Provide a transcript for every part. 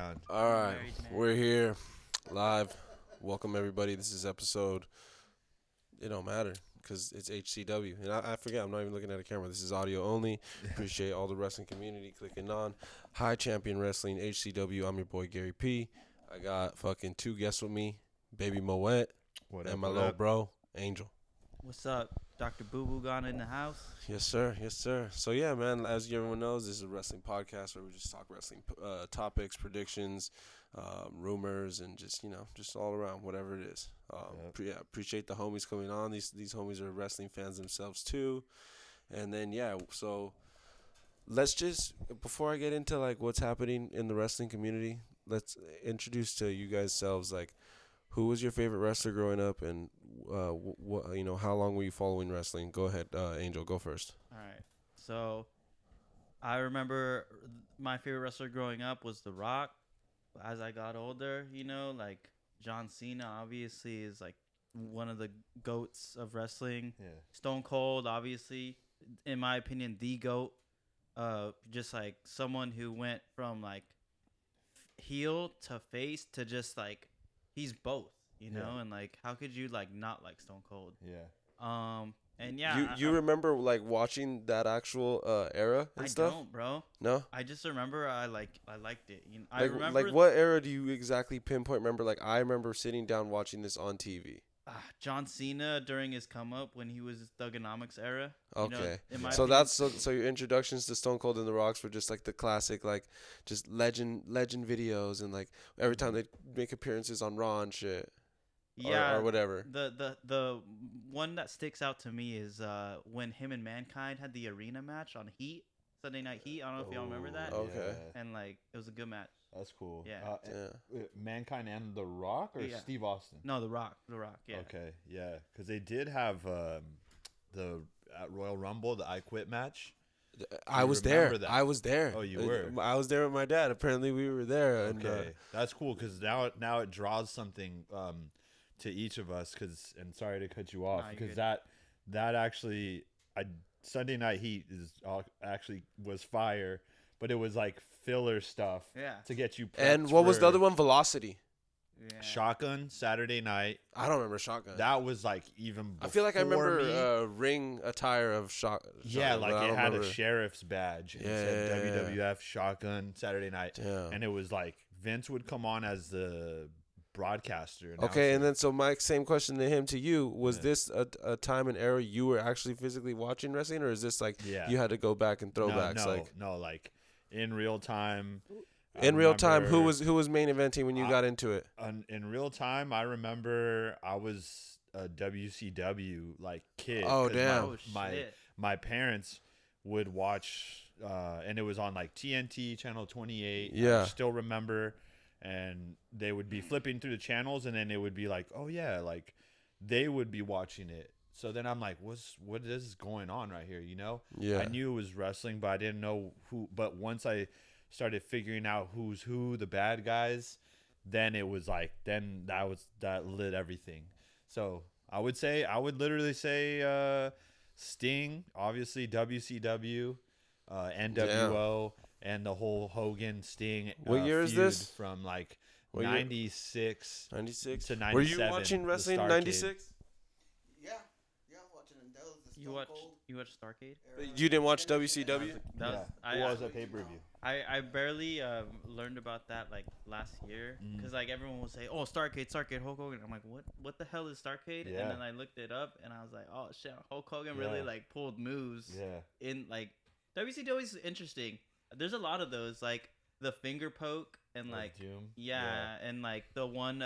around. All right, Married man. we're here live. Welcome everybody. This is episode. It don't matter because it's HCW, and I forget. I'm not even looking at a camera. This is audio only. Appreciate all the wrestling community clicking on. Hi, Champion Wrestling HCW. I'm your boy Gary P. I got fucking two guests with me, baby Moët What and up? my What little up? bro Angel. What's up? Dr. Boo Boo gone in the house? Yes, sir. Yes, sir. So, yeah, man, as everyone knows, this is a wrestling podcast where we just talk wrestling topics, predictions, rumors, and just, just all around, whatever it is. Appreciate the homies coming on. These homies are wrestling fans themselves, too. And then, so let's just, before I get into, what's happening in the wrestling community, let's introduce to you guys selves, who was your favorite wrestler growing up, and how long were you following wrestling? Go ahead, Angel. Go first. All right. So I remember my favorite wrestler growing up was The Rock. As I got older, John Cena obviously is like one of the goats of wrestling. Yeah. Stone Cold, obviously, in my opinion, the goat. Just like someone who went from like heel to face to just like he's both, Yeah. and like how could you like not like Stone Cold? Yeah. And yeah, You remember watching that actual era and I stuff? don't, bro. No. I just remember I liked it. I remember Like what era do you exactly pinpoint? Remember, I remember sitting down watching this on TV. John Cena during his come up when he was Thugonomics era. Okay, in my so opinion. so your introductions to Stone Cold and the Rocks were just like the classic, just legend videos, and every time they make appearances on Raw and shit. Yeah, or whatever. The one that sticks out to me is when him and Mankind had the arena match on Heat, Sunday Night Heat. I don't know if y'all remember that. Okay. Yeah. And it was a good match. That's cool. Yeah. Mankind and The Rock or Yeah. Steve Austin? No, The Rock. Yeah. Okay. Yeah. Because they did have the at Royal Rumble, the I Quit match. I was remember there. that? I was there. Oh, you were? I was there with my dad. Apparently, we were there. And, Okay. That's cool because now it draws something to each of us. And sorry to cut you off Nah, you're because good. that actually Sunday Night Heat actually was fire, but it was like filler stuff. Yeah. To get you prepped And what was the for other one? Velocity. Yeah. Shotgun Saturday Night. I don't remember Shotgun. That was like even before I feel like I remember me. Ring attire of Shotgun. Yeah, like but I it don't had remember. a sheriff's badge. And it said WWF Shotgun Saturday Night. Damn. And it was like Vince would come on as the broadcaster. Okay, and announcer. then so my same question to him, to you, was Yeah. this a time and era you were actually physically watching wrestling, or is this Yeah. you had to go back and throwbacks? No, like in real time. In real time, who remember- was main eventing when you got into it? in real time? I remember I was a WCW like kid. Oh, 'cause damn. Oh, shit. My parents would watch, and it was on like TNT channel 28. Yeah. I still remember, and they would be flipping through the channels, and then it would be like, oh yeah, like they would be watching it. So then I'm like, what is going on right here? Yeah. I knew it was wrestling, but I didn't know who. But once I started figuring out who's who, the bad guys, then it was like, then that lit everything. So I would literally say Sting, obviously WCW, NWO, and the whole Hogan Sting. What year is feud this? From like What year? 96 96 to 97. Were you watching the wrestling in Starrcade. 96? Yeah, I was watching them. That was the You Stone watched Cold Starcade? era. You didn't watch WCW? That was, Yeah, it was a pay-per-view. I barely learned about that like last year because like everyone would say, "Oh, Starcade, Hulk Hogan." I'm like, "What the hell is Starcade?" Yeah. And then I looked it up and I was like, "Oh shit, Hulk Hogan really Yeah. like pulled moves Yeah. in like WCW is interesting. There's a lot of those like the finger poke and like Doom. yeah, and like the one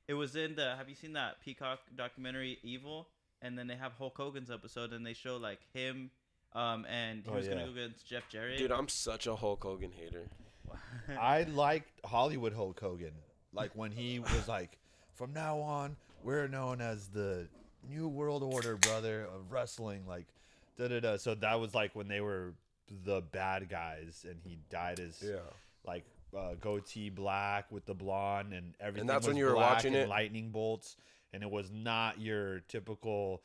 it was in the have you seen that Peacock documentary Evil? And then they have Hulk Hogan's episode and they show like him and he Oh, was gonna yeah. go against Jeff Jarrett. Dude, I'm such a Hulk Hogan hater. I liked Hollywood Hulk Hogan. Like when he was like, from now on, we're known as the New World Order, brother, of wrestling. Like, da-da-da. So that was like when they were the bad guys, and he dyed his like goatee black with the blonde, and everything. And that's was when you were black watching and it? lightning bolts, and it was not your typical.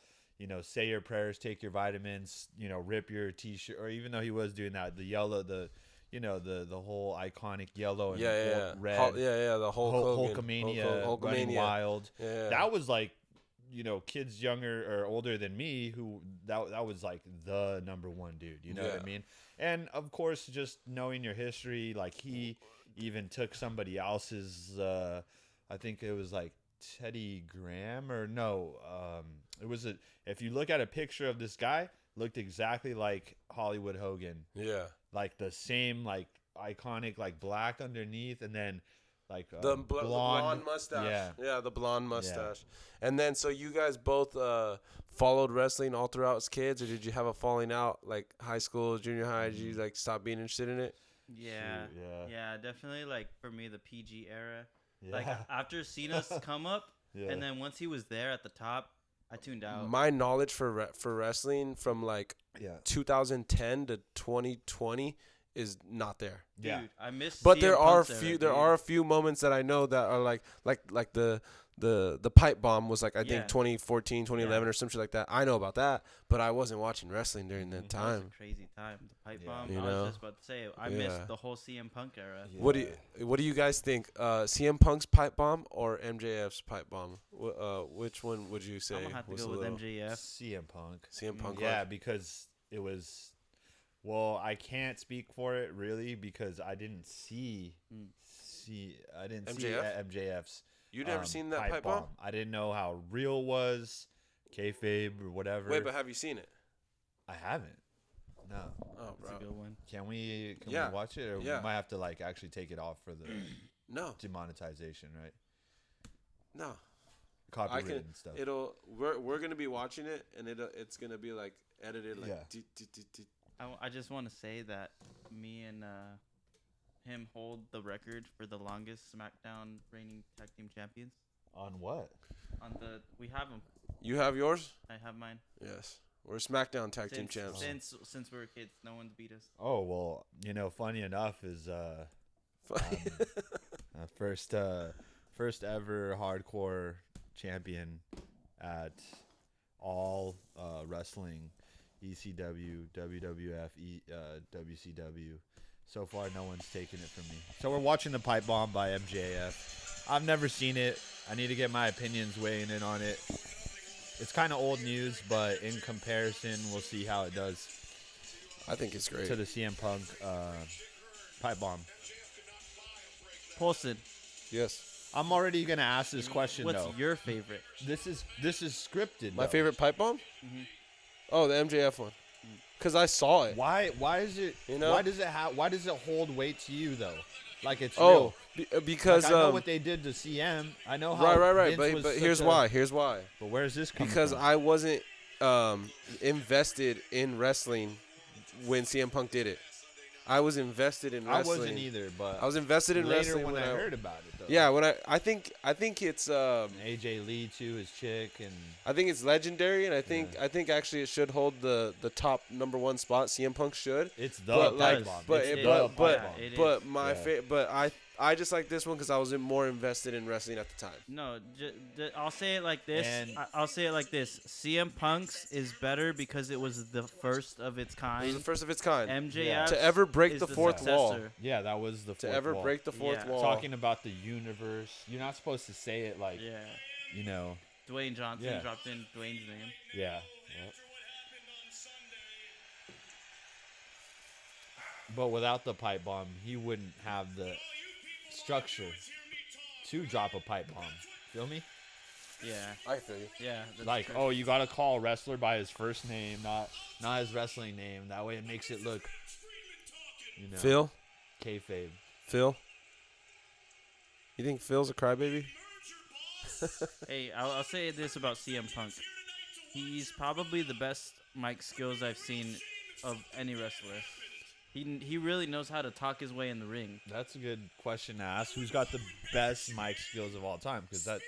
Say your prayers, take your vitamins, rip your t-shirt, or even though he was doing that, the you know, the whole iconic yellow and red. The Hulk Hulkamania, running wild. Yeah. That was like, you know, kids younger or older than me who that was like the number one dude. You know what I mean? And of course, just knowing your history, like he even took somebody else's. I think it was like Teddy Graham or no. It was if you look at a picture of this guy, looked exactly like Hollywood Hogan. Yeah. Like the same like iconic like black underneath and then like the blonde mustache. Yeah, the blonde mustache. Yeah. And then so you guys both followed wrestling all throughout as kids, or did you have a falling out like high school, junior high? Did you like stop being interested in it? Yeah. Shoot, Yeah, definitely like for me the PG era. Yeah. Like after Cena's come up and then once he was there at the top, I tuned out. My knowledge for wrestling from like 2010 to 2020 is not there. Dude, I miss. But CM there are Punk's few. era, There dude. are a few moments that I know that are like the pipe bomb was like I think 2014, 2011 or some shit like that. I know about that, but I wasn't watching wrestling during that That time. was a crazy time. The pipe bomb. You I know? was just about to say I missed the whole CM Punk era. Yeah. What do you guys think? CM Punk's pipe bomb or MJF's pipe bomb? Which one would you say? I'm gonna have to was go a with little- MJF. CM Punk. CM Punk. Yeah, because it was. Well, I can't speak for it really because I didn't see MJF? MJF's. You never seen that pipe bomb? I didn't know how real it was, kayfabe or whatever. Wait, but have you seen it? I haven't. No. Oh, bro. That's a good one. Can we Yeah. watch it or we might have to like actually take it off for the No. demonetization, right? No. Copyright and stuff. We're gonna be watching it and it's gonna be like edited like. Yeah. I just want to say that me and him hold the record for the longest SmackDown reigning tag team champions. On what? We have them. You have yours? I have mine. Yes. We're SmackDown tag team champs. Since we were kids, no one's beat us. Oh well, you know, funny enough is first ever hardcore champion at all wrestling, ECW, WWF, WCW. So far, no one's taken it from me. So we're watching the pipe bomb by MJF. I've never seen it. I need to get my opinions weighing in on it. It's kind of old news, but in comparison, we'll see how it does. I think it's great. To the CM Punk pipe bomb. Paulson, Yes. I'm already gonna ask this question what's though. your favorite? This is scripted. My though. favorite pipe bomb? Mhm. Oh, the MJF one. Cause I saw it. Why is it? You know? Why does it hold weight to you though? Like it's Oh, real. because Like, I know what they did to CM. I know how. right. Vince was But such here's a- why. Here's why. But where's this coming Because from? I wasn't invested in wrestling when CM Punk did it. I was invested in I wrestling. wasn't either, but I was invested in later wrestling when I heard about it though. Yeah, when I think it's AJ Lee too, his chick, and I think it's legendary, and I think actually it should hold the top number one spot. CM Punk should. it's the But, like, pipe bomb. but It's it- the but- pipe but- bomb. It But is. my I just like this one because I was more invested in wrestling at the time. No, I'll say it like this. And- I'll say it like this. CM Punk's is better because it was the first of its It was kind. the first of its kind. MJF To ever break is the fourth wall. successor. Yeah, that was the To fourth ever wall. break the fourth Yeah. wall. Talking about the universe, you're not supposed to say it like Yeah. you know. Dwayne Johnson Yeah. dropped in Dwayne's name. Yeah. But without the pipe bomb, he wouldn't have the structure to drop a pipe bomb. Feel me? Yeah. I feel you. Yeah. That's Like, true. oh, you gotta call a wrestler by his first name, not his wrestling name. That way, it makes it look, you know, Phil. kayfabe. Phil. You think Phil's a crybaby? Hey, I'll say this about CM Punk. He's probably the best mic skills I've seen of any wrestler. He really knows how to talk his way in the ring. That's a good question to ask. Who's got the best mic skills of all time? Because that's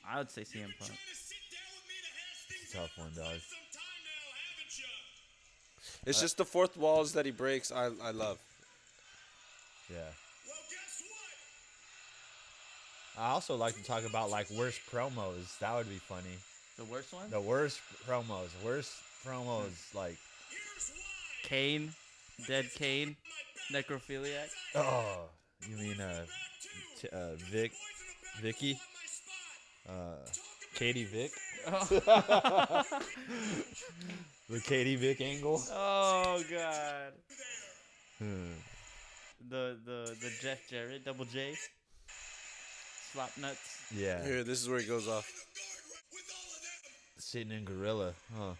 I would say CM Punk. a tough one, dog. It's just the fourth walls that he breaks. I love. Yeah. I also like to talk about like worst promos. That would be funny. The worst one? The worst promos. Worst promos like Kane. Dead Kane, necrophiliac. Oh, you mean Vicky, Katie Vick, Oh, the Katie Vick angle. oh God. Hmm. The Jeff Jarrett, Double J. Slap nuts. Yeah, Here, this is where he goes off. sitting in gorilla, huh?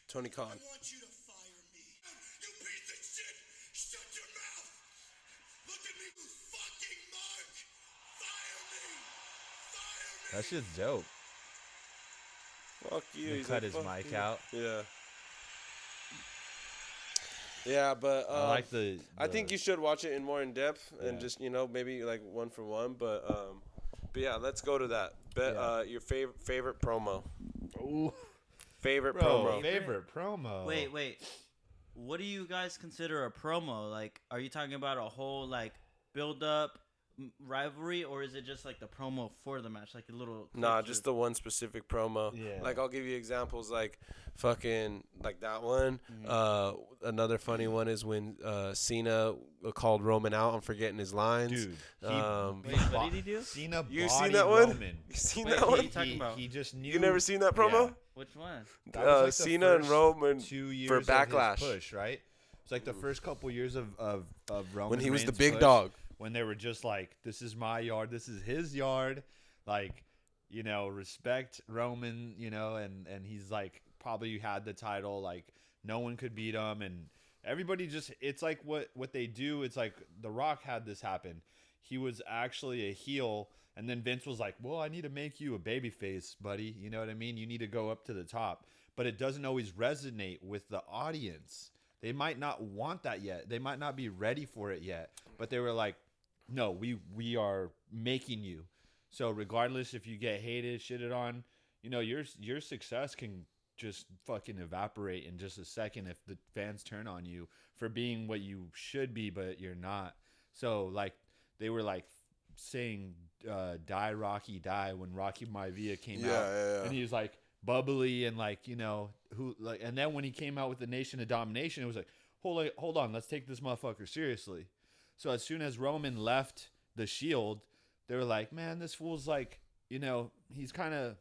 Tony Khan. I want you to fire me. You piece of shit! Shut your mouth! Look at me, you fucking mark! Fire me! Fire me! That shit's dope. Fuck you. He He's cut like, his "Fuck mic you." out. Yeah. Yeah, but I like the. I think you should watch it in more in depth and Yeah. just maybe like one for one. But yeah, let's go to that. Your favorite promo. Ooh, Favorite bro, promo. favorite promo. Wait. What do you guys consider a promo? Like, are you talking about a whole like build up rivalry, or is it just like the promo for the match, like a little? Nah, clip just to- the one specific promo. Yeah. Like I'll give you examples like fucking like that one. Another funny one is when Cena called Roman out. I'm forgetting his lines. Dude. Wait, what did he do? Cena You bodied seen that one? Roman. You seen Wait, that he- one? you talking about? He just knew. You never seen that promo? Yeah. Which one? That was like the Cena and first Roman 2 years for of his Backlash. push, right? It's like the first couple years of Roman When he was the Reigns' big push, dog. when they were just like, this is my yard, this is his yard, like, respect Roman, and he's like probably had the title, like no one could beat him, and everybody just, it's like what they do. It's like The Rock had this happen. He was actually a heel, and then Vince was like, well, I need to make you a babyface, buddy. You know what I mean? You need to go up to the top. But it doesn't always resonate with the audience. They might not want that yet. They might not be ready for it yet. But they were like, no, we are making you. So regardless if you get hated, shitted on, your success can just fucking evaporate in just a second if the fans turn on you for being what you should be, but you're not. So like they were like saying die Rocky die when Rocky Maivia came out. Yeah. And he was like bubbly and like, and then when he came out with the Nation of Domination, it was like, hold on, let's take this motherfucker seriously. So as soon as Roman left the Shield, they were like, man, this fool's like, he's kind of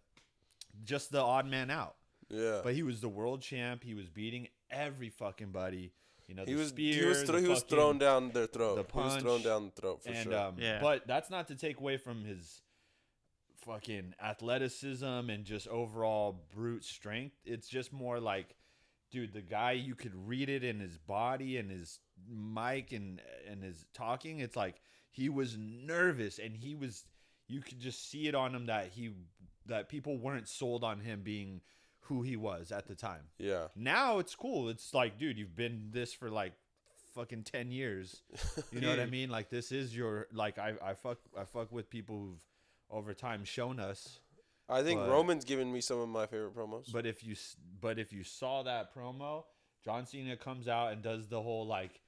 just the odd man out. Yeah. But he was the world champ. He was beating every fucking buddy. He was thrown down their throat. the He was punch, thrown down the throat for and sure. Yeah. But that's not to take away from his fucking athleticism and just overall brute strength. It's just more like, dude, the guy, you could read it in his body and his mic and his talking. It's like he was nervous, and you could just see it on him that people weren't sold on him being who he was at the time. Yeah. Now it's cool. It's like, dude, you've been this for like fucking 10 years. You know what I mean? Like, this is your, like, I fuck with people who've over time shown us. I think But- Roman's given me some of my favorite promos. But if you saw that promo, John Cena comes out and does the whole like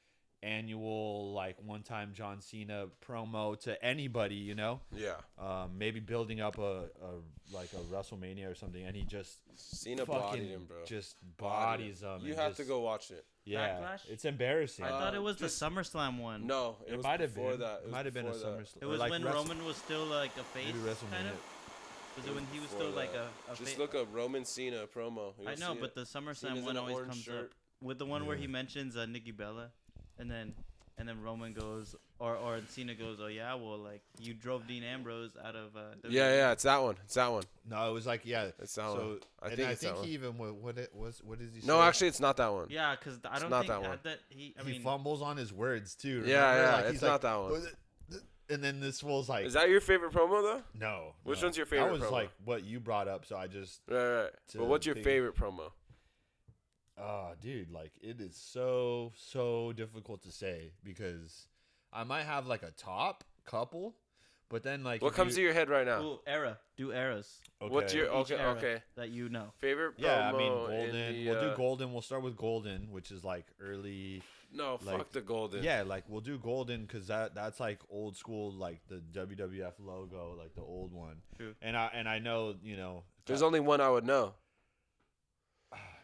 annual like one time John Cena promo to anybody, Yeah. maybe building up a WrestleMania or something, and he just Cena fucking bodied him, bro. just Bodied bodies him. him. You and have just- to go watch it. Yeah, Backlash? it's embarrassing. I thought it was just- the SummerSlam one. No, it was might have before been. that. It might have been a before that. SummerSlam. It was like when Roman was still like a face, maybe WrestleMania. kind of. Was it when he was Before still like that. a Just face? look up Roman Cena promo. I You'll know, see but it. the SummerSlam Cena's in one an always orange comes shirt. up with the one where Yeah. he mentions Nikki Bella, and then Roman goes or Cena goes, oh yeah, well like you drove Dean Ambrose out of Yeah, it's that one. It's that one. No, it was like It's that one. So I I think think it's that one. he even what did he say? No, actually, it's not that one. Yeah, because I don't not think that one. that he. I he mean, fumbles on his words too. Yeah, remember? yeah, Like, it's he's not like, that one. And then this fool's like, Is that your favorite promo though? no. Which no. one's your favorite That was promo? like what you brought up, so I just, Right. To But what's your think- favorite promo? oh, dude, like it is so difficult to say because I might have like a top couple, But then like What if comes to your head right now? Ooh, era. Do eras. What's your Each era okay that you know. favorite promo? Yeah, I mean in golden. the, We'll do golden. We'll start with golden, which is like early. No, like, fuck the golden. Yeah, like we'll do golden because that's like old school, like the WWF logo, like the old one. True. And I know There's only one I would know.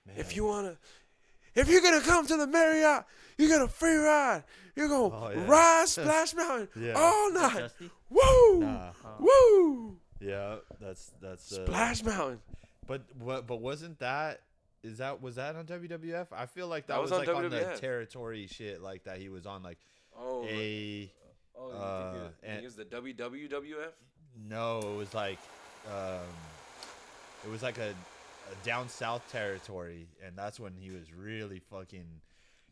man. If you're gonna come to the Marriott, you're gonna free ride. You're gonna Oh, yeah. ride Splash Mountain Yeah. all Is that night. Dusty? Woo! Nah. Woo! Yeah, that's Splash Mountain. But wasn't that was that on WWF? I feel like that That was was like on on the WWF. territory shit like that he was on like Oh, a you think it was the WWF? no, it was like a down south territory, and that's when he was really fucking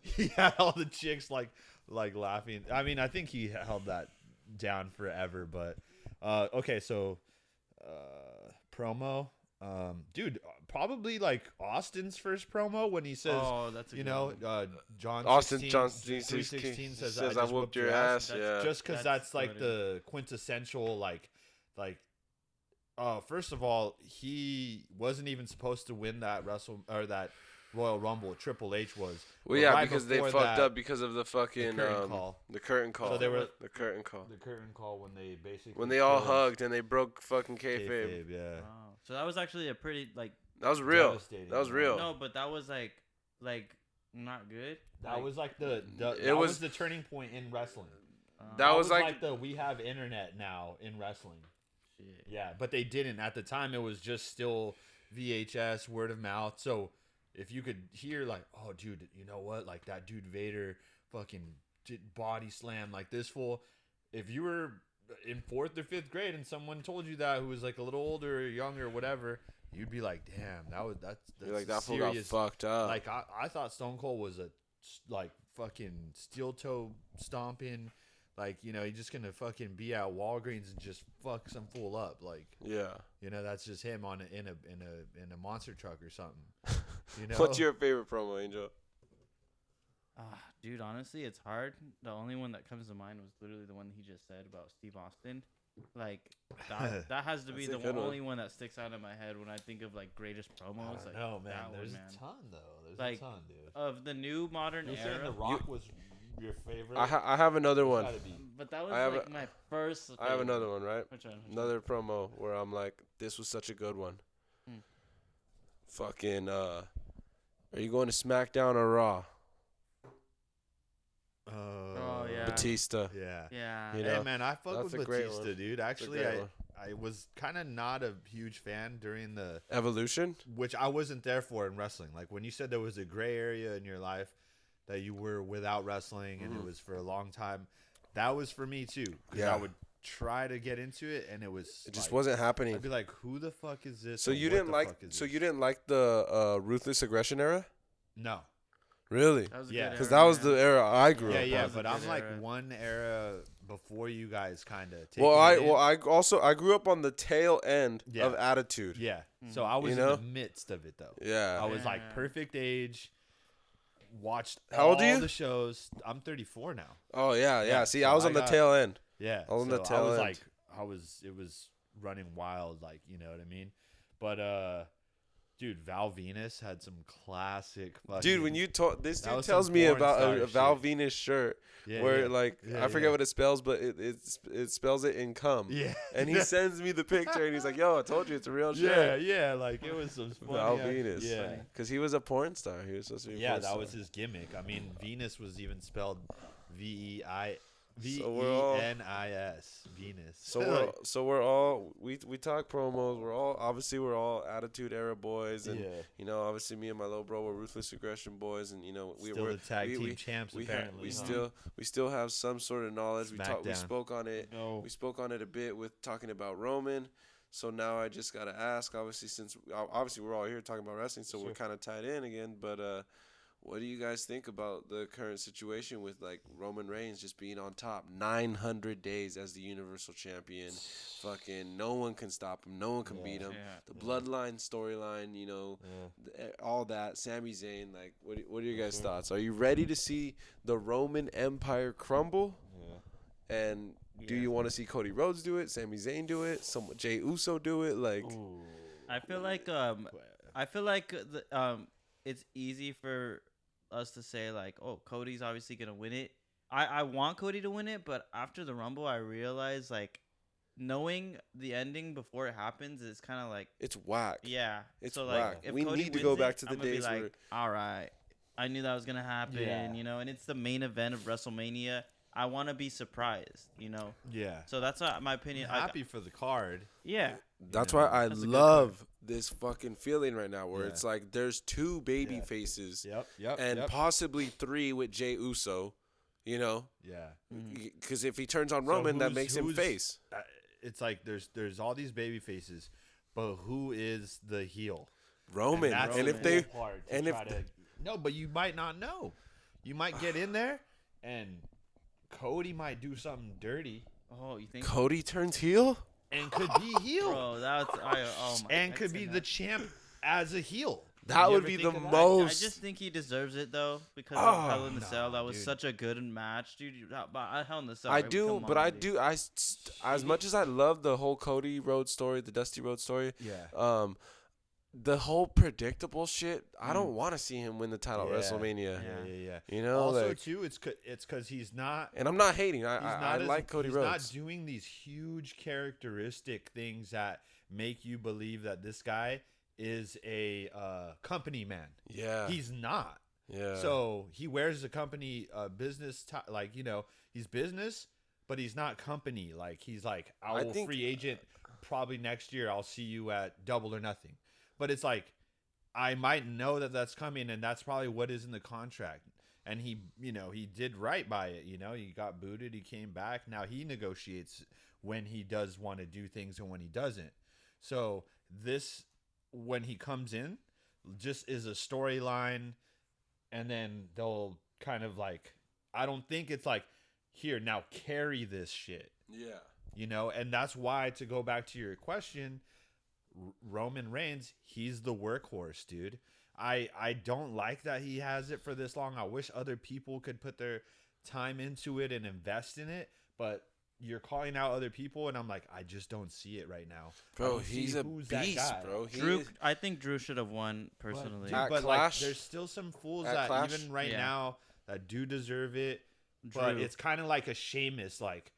he had all the chicks like laughing. I mean, I think he held that down forever, but okay, so promo dude, probably like Austin's first promo when he says, Oh, that's a you good know, one. John Austin 16, John 316 says I just whooped your ass. That's- Yeah. just because That's that's like funny. the quintessential like first of all, he wasn't even supposed to win that that Royal Rumble. Triple H was. Well, But yeah, right because they before fucked that, up because of the fucking curtain call. the curtain call. So they were the curtain call the curtain call when they basically when they all killed hugged and they broke fucking kayfabe. kayfabe, yeah. Oh, so that was actually a pretty like That was real. Devastating, That was man. real. no, but that was like not good. That Like, was like It that was- was the turning point in wrestling. That was like the we have internet now in wrestling. shit. Yeah, but they didn't at the time. It was just still VHS, word of mouth. So if you could hear like, oh, dude, you know what? Like that dude Vader fucking did body slam like this fool. If you were in 4th or 5th grade and someone told you that who was like a little older or younger or whatever, you'd be like, damn, that's you're like that fool got serious. fucked up. Like I thought Stone Cold was a like fucking steel toe stomping. Like, you know, he's just gonna fucking be at Walgreens and just fuck some fool up. Like, yeah. you know, that's just him in a monster truck or something. You know, What's your favorite promo, Angel? Dude, honestly, it's hard. The only one that comes to mind was literally the one he just said about Steve Austin. Like that has to be That's a the good one. only one that sticks out in my head when I think of like greatest promos. I Like, don't know, man. that one, There's man. a ton though. There's Like, a ton, dude. Of the new modern You're saying era. The Rock was your favorite? I have another There's one. gotta be. But that was I have like a- my first. I have favorite. another one, right? Which one? Another promo where I'm like, this was such a good one. Hmm. Fucking, are you going to SmackDown or Raw? Oh, yeah. Batista. Yeah. Yeah. You Hey know, man, I fuck that's with a great Batista, one. dude. a Actually, great one. I was kind of not a huge fan during the Evolution? which I wasn't there for in wrestling. Like when you said there was a gray area in your life that you were without wrestling and it was for a long time, that was for me too. 'Cause Yeah. I would try to get into it and it was It just like, wasn't happening. I'd be like, who the fuck is this? So and you what didn't the like fuck is so this? you didn't like the Ruthless Aggression era? No. Really? That was a Yeah. good Because era, that was man. the era I grew Yeah, up yeah, on. but a I'm good like era. one era before you guys kind of. Well, I grew up on the tail end Yeah. of Attitude. Yeah. So I was You in know? the midst of it though. Yeah. I was like Yeah. perfect age. Watched How old are all you? the shows. I'm 34 now. Oh yeah, yeah. Yeah, See, so I was I on the got- tail end. Yeah. On the so tail I was end. like, it was running wild, like, you know what I mean? But dude, Val Venus had some classic fucking. Dude, when you talk, this That dude was tells some me porn about star a Val shit. Venus shirt Yeah, where yeah. like Yeah, I forget yeah. what it spells, but it spells it in cum. Yeah. And he sends me the picture, and he's like, "Yo, I told you it's a real shirt." Yeah, like it was some funny Val ass- Venus. Yeah. Because he was a porn star. He was supposed to be a Yeah, porn that star. was his gimmick. I mean, Venus was even spelled VENIS. So we're all- Venus. So we're all we talk promos. We're all Attitude Era boys, and Yeah. you know, obviously me and my little bro were Ruthless Aggression boys, and you know Still we're the tag we- team we- champs we apparently. we still have some sort of knowledge. We SmackDown. spoke on it. No. We spoke on it a bit with talking about Roman. So now I just gotta ask, obviously, since obviously we're all here talking about wrestling, so we're kind of tied in again. But what do you guys think about the current situation with like Roman Reigns just being on top, 900 days as the Universal Champion? Fucking no one can stop him. No one can beat him. Yeah. The Bloodline storyline, you know, all that. Sami Zayn, like, what are your guys' thoughts? Are you ready to see the Roman Empire crumble? And do Yeah. you want to see Cody Rhodes do it, Sami Zayn do it, Jay Uso do it? Like, Ooh. I feel like it's easy for us to say like, oh, Cody's obviously gonna win it. I want Cody to win it, but after the Rumble, I realized like knowing the ending before it happens is kind of like, it's whack. yeah, It's so like whack. if We Cody need to wins go it, back to the I'm gonna be days like, where- all right, I knew that was gonna happen, Yeah. you know, and it's the main event of WrestleMania. I want to be surprised, you know. Yeah. So that's my opinion. I'm happy for the card. Yeah, That's know, why I that's a good love this fucking feeling right now, where Yeah. it's like there's 2 baby Yeah. faces Yep. and possibly 3 with Jey Uso. You know, Yeah. because if he turns on So Roman, that who's- makes him who's- face. It's like there's all these baby faces, but who is the heel? Roman. that's And the if they, cool part to and if try to- no, but you might not know. You might get in there, and Cody might do something dirty, Oh, you think? Cody turns heel, and could be heel, Bro, that's oh my. and I'd could say be that. the champ as a heel. that You would ever be think the of that? I most. just think he deserves it though because Oh, of Hell in the Cell. That was dude. such a good match, dude. Hell in the Cell. I right? do, Come but on, I dude. do. As much as I love the whole Cody Rhodes story, the Dusty Rhodes story, Yeah. the whole predictable shit. I don't want to see him win the title at Yeah. WrestleMania. Yeah. You know, Also, like, too, it's because he's not. and I'm not hating. He's I not like Cody he's Rhodes. not doing these huge characteristic things that make you believe that this guy is a company man. Yeah, He's not. yeah. So he wears the company business like, you know, he's business, but he's not company. Like, he's like, I will think- free agent probably next year. I'll see you at Double or Nothing. But it's like, I might know that that's coming, and that's probably what is in the contract. And he, you know, he did right by it. You know, he got booted, he came back. Now he negotiates when he does want to do things and when he doesn't. So this, when he comes in, just is a storyline, and then they'll kind of like, I don't think it's like, here, now carry this shit. yeah. You know, and that's why, to go back to your question, Roman Reigns, he's the workhorse, dude. I don't like that he has it for this long. I wish other people could put their time into it and invest in it, but you're calling out other people, and I'm like, I just don't see it right now. I Bro, don't see he's a who's that beast, guy. bro. He Drew, is- I think Drew should have won personally. Dude, At but Clash- like, there's still some fools at that Clash? even right Yeah. now that do deserve it. But Drew. it's kind of like a Sheamus. Like,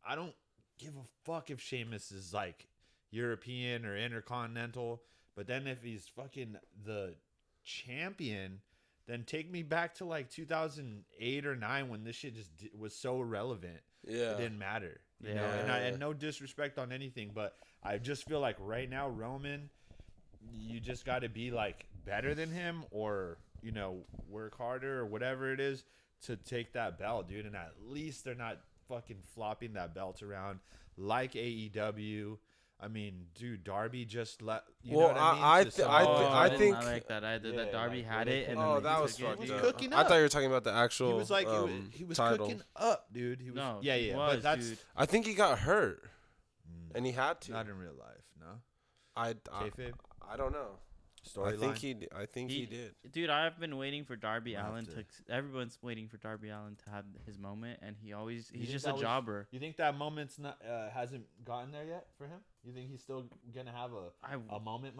I don't give a fuck if Sheamus is like European or Intercontinental. But then if he's fucking the champion, then take me back to like 2008 or 9 when this shit just was so irrelevant. yeah. It didn't matter. You know, Yeah. and no disrespect on anything, but I just feel like right now, Roman, you just got to be like better than him, or, you know, work harder or whatever it is to take that belt, dude. And at least they're not fucking flopping that belt around like AEW. I mean, dude, Darby just let you Well, know what I mean. I To thi- some I Oh, thi- extent. I didn't think- like that either. Yeah, That Darby like, had when it, they and put- then Oh, they that took was it, fucked dude. up. cooking I up. thought you were talking about the actual. He was like, he was title. cooking up, dude. He was, No, yeah, he but was, that's dude. I think he got hurt, Mm, and he had to. not in real life, no. I Kayfabe don't know. I storyline. think I think he did. Dude, I've been waiting for Darby We'll have Allin to- everyone's waiting for Darby Allin to have his moment, and he's think just that a was- jobber. You think that moment's not hasn't gotten there yet for him? You think he's still gonna have a moment?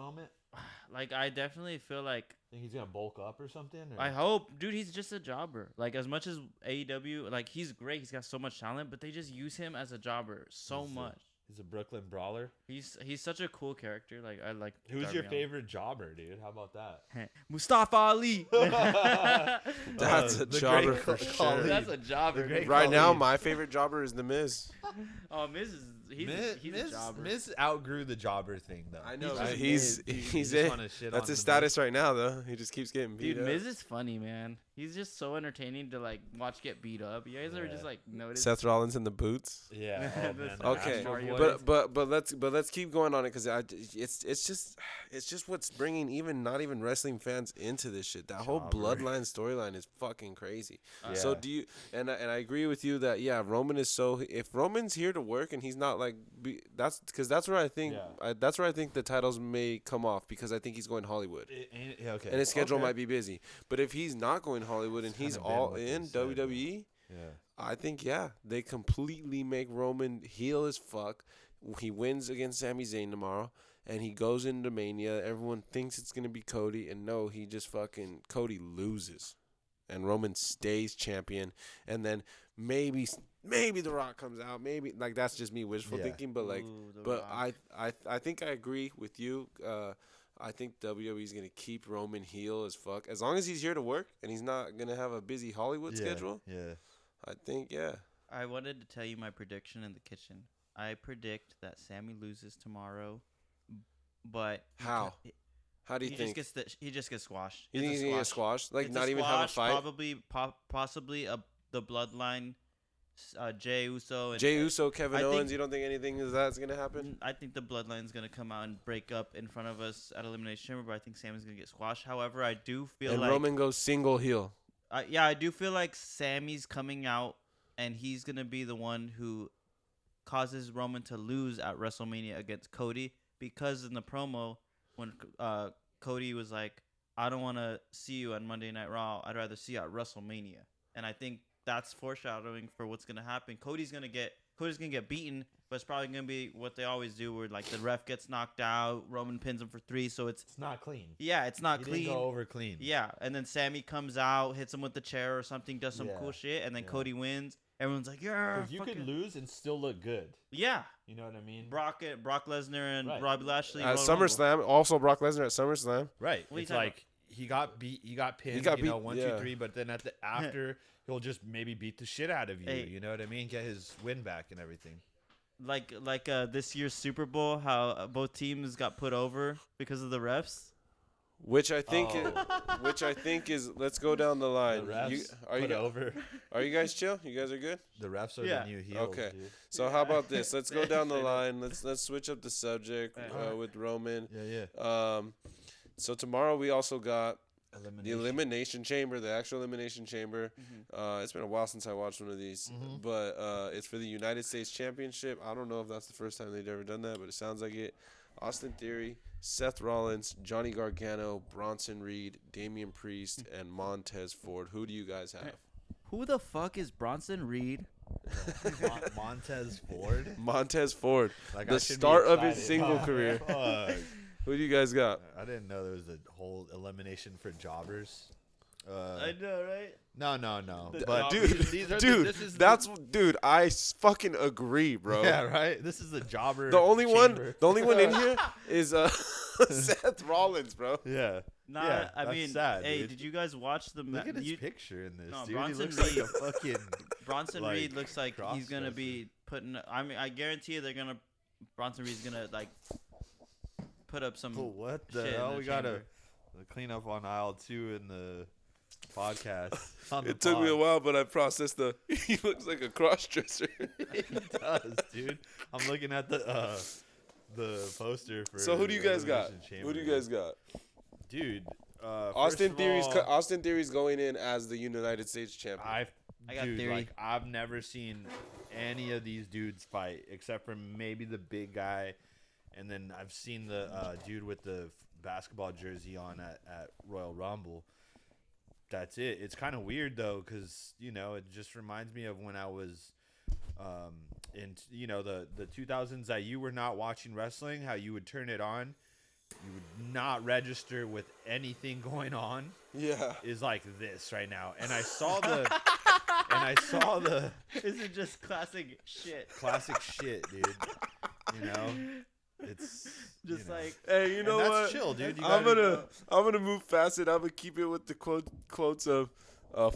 Like, I definitely feel like, Think he's gonna bulk up or something? Or? I hope, dude, he's just a jobber. Like, as much as AEW, like, he's great, he's got so much talent, but they just use him as a jobber so He's a- much. He's a Brooklyn brawler. He's such a cool character. Like, I like. Who's Darby your Allin. favorite jobber, dude? How about that? Mustafa Ali. That's a the jobber great for Khali. sure. That's a jobber. The great Right now, Khali. my favorite jobber is The Miz. Oh, Miz is he's a jobber. Miz outgrew the jobber thing, though. I know. He's just He's You just it. wanna shit That's on his the status right now, though. He just keeps getting beat Dude, up. Miz is funny, man. He's just so entertaining to like watch get beat up. You guys ever Yeah. just like notice? Seth Rollins in the boots. Yeah. Oh, man, That's the Okay, Astro Mario Boys. but let's keep going on it because it's just what's bringing not even wrestling fans into this shit. That whole Jobber. bloodline storyline is fucking crazy. So Yeah. do you? And I agree with you that Roman is so. If Roman's here to work and he's not like that's where I think Yeah. that's where I think the titles may come off because I think he's going Hollywood. Yeah, okay. And his schedule Okay. might be busy. But if he's not going Hollywood and he's kinda been all what they in said, WWE, Yeah. I think, yeah, they completely make Roman heel as fuck. He wins against Sami Zayn tomorrow, and he goes into Mania. Everyone thinks it's going to be Cody, and no, he just fucking, Cody loses. And Roman stays champion, and then maybe The Rock comes out. Maybe, like, that's just me wishful thinking, but, like, I think I agree with you. I think WWE's going to keep Roman heel as fuck. As long as he's here to work, and he's not going to have a busy Hollywood schedule. Yeah. I think, yeah. I wanted to tell you my prediction in the kitchen. I predict that Sammy loses tomorrow, but How? How do you think? He just gets squashed. You think he's gonna get squashed? Like, It's not a even have a squash, fight? possibly the bloodline, Jey Uso. And Jey Uso, Kevin I Owens. think- You don't think anything is that's gonna happen? I think the bloodline's gonna come out and break up in front of us at Elimination Chamber, but I think Sammy's gonna get squashed. However, I do feel And like Roman goes single heel. I do feel like Sammy's coming out and he's gonna be the one who causes Roman to lose at WrestleMania against Cody, because in the promo when Cody was like, "I don't want to see you on Monday Night Raw. I'd rather see you at WrestleMania," and I think that's foreshadowing for what's gonna happen. Cody's gonna get beaten, but it's probably gonna be what they always do, where like the ref gets knocked out, Roman pins him for 3, so it's not clean. yeah, it's not He clean. didn't go over clean. Yeah, and then Sammy comes out, hits him with the chair or something, does some cool shit, and then Cody wins. Everyone's like, "Yeah." Because you could lose and still look good. Yeah, You know what I mean? Brock Lesnar and Right. Robbie Lashley At Royal Rumble. SummerSlam, also Brock Lesnar at SummerSlam. Right. What are you It's talking like he got beat. He got pinned. He got you know, beat, 1, 2, yeah. 3. But then after, he'll just maybe beat the shit out of you. Hey. You know what I mean? Get his win back and everything. Like this year's Super Bowl, how both teams got put over because of the refs. Which I think is let's go down the The line. refs Are you over. Are you guys chill? You guys are good? The refs are Yeah. the new heels. Okay. Dude. So how about this? Let's go down the Straight up. line. Let's switch up the subject with Roman. Yeah. So tomorrow we also got the Elimination. Elimination Chamber, the actual Elimination Chamber. It's been a while since I watched one of these, but it's for the United States Championship. I don't know if that's the first time they've ever done that, but it sounds like it. Austin Theory, Seth Rollins, Johnny Gargano, Bronson Reed, Damian Priest, and Montez Ford. Who do you guys have? Who the fuck is Bronson Reed? Montez Ford. Montez Ford, Like, the I should be start of his excited. single Oh, career. fuck. Who do you guys got? I didn't know there was a whole elimination for jobbers. I know, right? No. The But jobbers. these are Dude, this is dude. I fucking agree, bro. yeah, right. This is the jobber. The only chamber. one in here is Seth Rollins, bro. Yeah. Nah, Yeah, I that's mean, sad, hey, dude. did you guys watch the Look at his picture in this, No, dude. Bronson he looks Reed. like a fucking. Bronson like, Reed looks like he's gonna crossdresser. be putting. I mean, I guarantee you they're gonna. Bronson Reed's gonna like put up some. Oh, what the shit in hell? the We gotta chamber. clean up on aisle 2 in the podcast. on the It took me a pod. while, but I processed the. He looks like a cross-dresser. He does, dude. I'm looking at the poster for. So who do you guys got? Elimination Who do you Chamber. guys got? Dude, Austin first of all, Theory's going in as the United States champion. I got dude, Theory. like I've never seen any of these dudes fight except for maybe the big guy, and then I've seen the dude with the basketball jersey on at Royal Rumble. That's it. It's kind of weird though, because you know it just reminds me of when I was in the 2000s that you were not watching wrestling. How you would turn it on, you would not register with anything going on. Yeah. Is like this right now, and I saw the This is just classic shit. classic shit, dude. You know, it's Just like Hey, you and know that's what? chill, dude. You I'm gotta- gonna move past it. I'm gonna keep it with the quotes of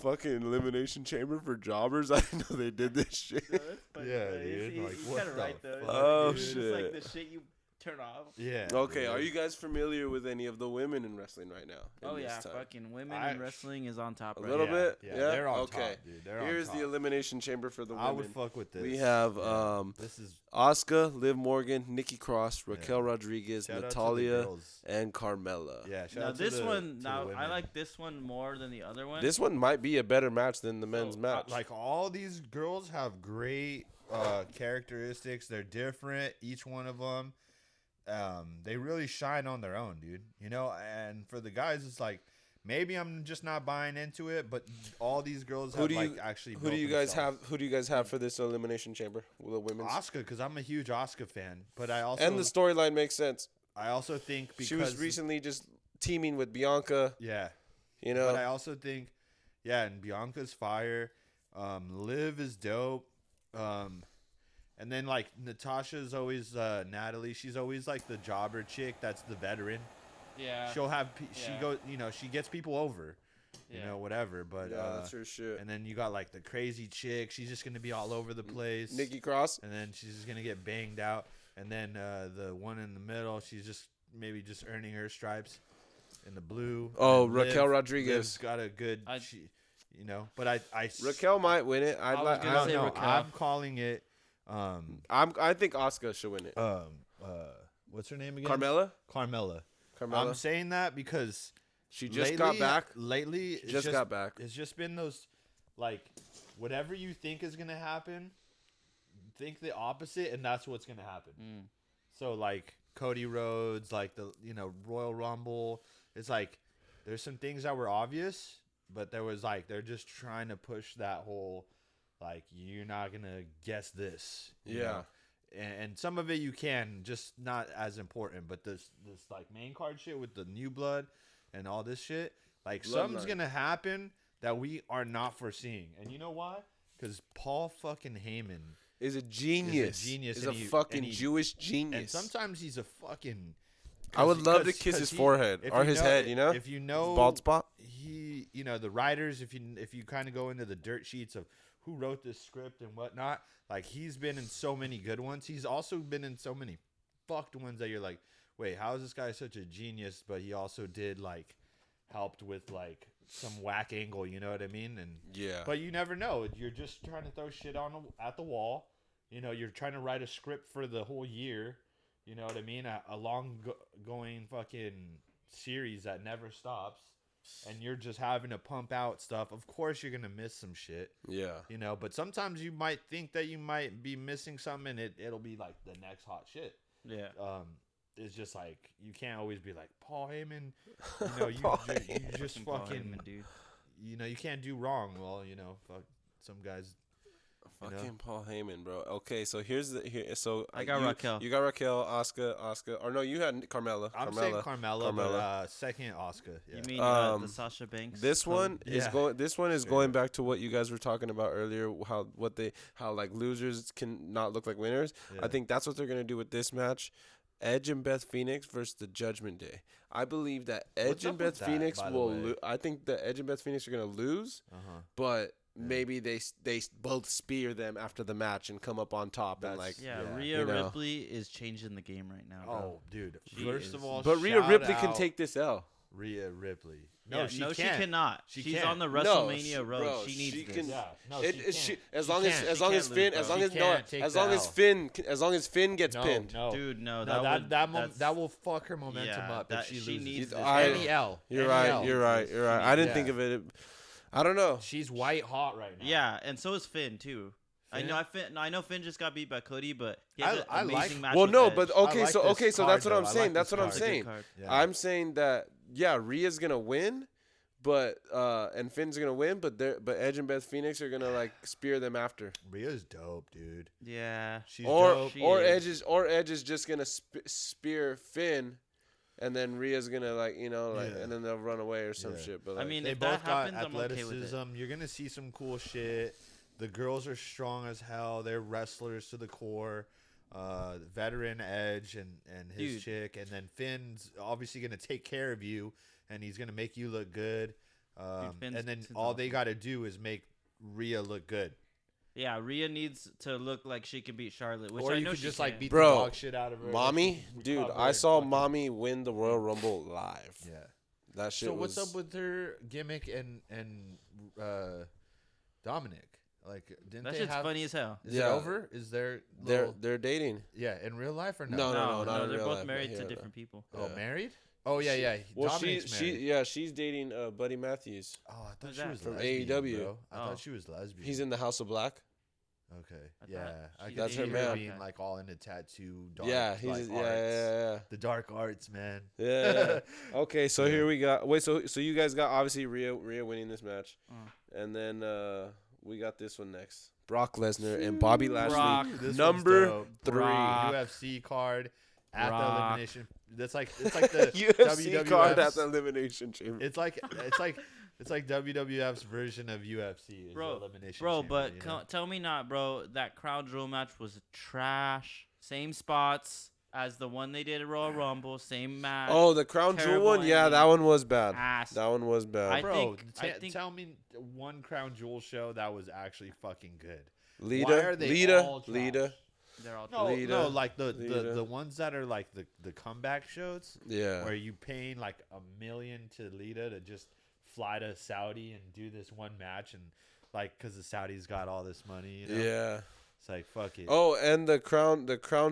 fucking elimination chamber for jobbers. I didn't know they did this shit. no, that's funny, Yeah, though. dude, He's like, what kind of the right though. fuck, Oh, dude? It's shit. like the shit you turn off. Yeah. Okay, dude. are you guys familiar with any of the women in wrestling right now? in Oh this yeah, time? fucking women I- in wrestling is on top A right little now. bit? Yeah, Yeah? they're on Okay. top, dude. They're on Here's top. the elimination chamber for the women. I would fuck with this. We have Yeah. This is Asuka, Liv Morgan, Nikki Cross, Raquel Yeah. Rodriguez, shout out to the Natalia, girls. and Carmella. Yeah. Shout Now out to this the- one, to the now I women. like this one more than the other one. This one might be a better match than the men's match. Like all these girls have great characteristics. They're different, each one of them. They really shine on their own, dude. You know, and for the guys, it's like maybe I'm just not buying into it, but all these girls Who have do you like actually. who do you guys have? Who do you guys have for this elimination chamber? The women's. Asuka, because I'm a huge Asuka fan, but I also And the storyline makes sense. I also think because She was recently just teaming with Bianca. yeah, You know. but I also think and Bianca's fire, Liv is dope, and then like Natasha's always Natalie. She's always like the jobber chick. That's the veteran. Yeah. She'll have she Yeah. goes she gets people over, Yeah. whatever. But Yeah, that's her shit. and then you got like the crazy chick. She's just gonna be all over the place. Nikki Cross. And then she's just gonna get banged out. And then the one in the middle, she's just maybe just earning her stripes in the blue. Oh, And Raquel Rodriguez. Liv's got a good, but I Raquel might win it. I was gonna say Raquel. I'm calling it. I think Asuka should win it. What's her name again? Carmella. Carmella. Carmella. I'm saying that because She just got back. Lately, She just got back. It's just been those, like, whatever you think is gonna happen, think the opposite, and that's what's gonna happen. So like Cody Rhodes, like the Royal Rumble. It's like there's some things that were obvious, but there was like they're just trying to push that whole like you're not gonna guess this. you Yeah. know? And some of it you can, just not as important. But this like main card shit with the new blood and all this shit, like something's Bloodline. gonna happen that we are not foreseeing. And you know why? Because Paul fucking Heyman Is a genius. genius, Is and a he- fucking and he- Jewish genius. and sometimes he's a fucking. I would love to 'cause- kiss 'cause his he- forehead if or you his know- head. You know, if you know his bald spot. he, the writers, if you kind of go into the dirt sheets of who wrote this script and whatnot, like he's been in so many good ones. He's also been in so many fucked ones that you're like, wait, how is this guy such a genius? But he also did like helped with like some whack angle, you know what I mean? And Yeah. but you never know. You're just trying to throw shit at the wall. You're trying to write a script for the whole year. You know what I mean? A long going fucking series that never stops. And you're just having to pump out stuff. Of course, you're going to miss some shit. Yeah. But sometimes you might think that you might be missing something, and it'll be like the next hot shit. Yeah. It's just like, you can't always be like, Paul Heyman, you just Paul fucking, Heyman, dude. you can't do wrong. Well, fuck, some guys. Fucking Paul Heyman, bro. Okay, so so I got Raquel. You got Raquel, Asuka, or no, you had Carmella. I'm saying Carmella, but second Asuka. Yeah. You mean the Sasha Banks? This one is Yeah. going. This one is going back to what you guys were talking about earlier. How like losers can not look like winners. Yeah. I think that's what they're gonna do with this match. Edge and Beth Phoenix versus the Judgment Day. I believe that Edge What's and up with Beth that, Phoenix by the will. way? I think that Edge and Beth Phoenix are gonna lose, Uh-huh. but maybe they both spear them after the match and come up on top and That's- like. Yeah, Yeah. Rhea You know. Ripley is changing the game right now. Bro. Oh, dude. She First is- of all, But Rhea shout Ripley can out take this L. Rhea Ripley. Yeah, No, she can't. cannot. She She's can't. on the No, WrestleMania road. bro, she needs she this. can- Yeah, no, As she long as can't. as She long can't as lose, Finn bro. as She long as can't take as the long as L. Finn gets No, pinned. no. Dude, no, No, would- that's- that will fuck her momentum Yeah, up that- if she she loses. needs this. Any L. You're Any right. L. You're right. You're right. I didn't Yeah. think of it. I don't know. She's white hot right now. Yeah, and so is Finn too. Finn? I know Finn just got beat by Cody, but he has an I like- amazing match. Well, with no, Edge. but I okay, like so this okay, so card, that's what though. I'm I saying. like That's this what I'm It's a good saying. card. Yeah. I'm saying that Rhea's gonna win, but and Finn's gonna win, but Edge and Beth Phoenix are gonna like spear them after. Rhea's dope, dude. Yeah. She's Or dope. She Edge is. is just gonna spear Finn, and then Rhea's gonna Yeah. and then they'll run away or some Yeah. shit. But I like, mean, They if that both got happens, I'm okay with it. athleticism. You're gonna see some cool shit. The girls are strong as hell. They're wrestlers to the core. Veteran Edge and his Dude. chick, and then Finn's obviously gonna take care of you, and he's gonna make you look good. Finn's- And then Finn's all they awesome. got to do is make Rhea look good, Yeah, Rhea needs to look like she can beat Charlotte, which or I you know could she just can. like beat Bro, the dog shit out of her. Mommy, dude, recover I and saw fucking- Mommy win the Royal Rumble live. Yeah. That shit So was. what's up with her gimmick and Dominic? Like, didn't That they shit's have? funny as hell. Is Yeah. it over? Is there? They're dating. Yeah, in real life or no? No, not in they're real both life, married but to yeah, different people. Oh, Yeah. married? Oh yeah. Well, Dominic's married. she's dating Buddy Matthews. Oh, I thought Who's she that? was From lesbian, AEW. Bro. I Oh. thought she was lesbian. He's in the House of Black. Okay. I Yeah. thought I she can That's see her her man. being like all into tattoo, dark, Yeah, he's like, yeah, arts. yeah. The dark arts, man. Yeah. Okay, so Yeah. here we got. Wait, so you guys got obviously Rhea winning this match, Uh. and then we got this one next: Brock Lesnar and Bobby Lashley, Brock. This one's number dope. 3. Brock. UFC card at Brock. the elimination. It's like the UFC card at WWF's the Elimination Chamber. It's like WWF's version of UFC. Is Bro, the elimination Bro, chamber, but you know? tell me not, bro. That Crown Jewel match was trash. Same spots as the one they did at Royal Rumble. Same match. Oh, the Crown Jewel terrible one. Yeah, ending. that one was bad. Ass. That one was bad. I Bro, think- tell me one Crown Jewel show that was actually fucking good. Why Lita, are they Lita, all trash? Lita. They're all No, Lita, no, like the Lita. ones that are like the comeback shows Yeah. where you paying like $1 million to Lita to just fly to Saudi and do this one match and like because the Saudis got all this money, you know? Yeah. It's like fuck it. Oh, and the Crown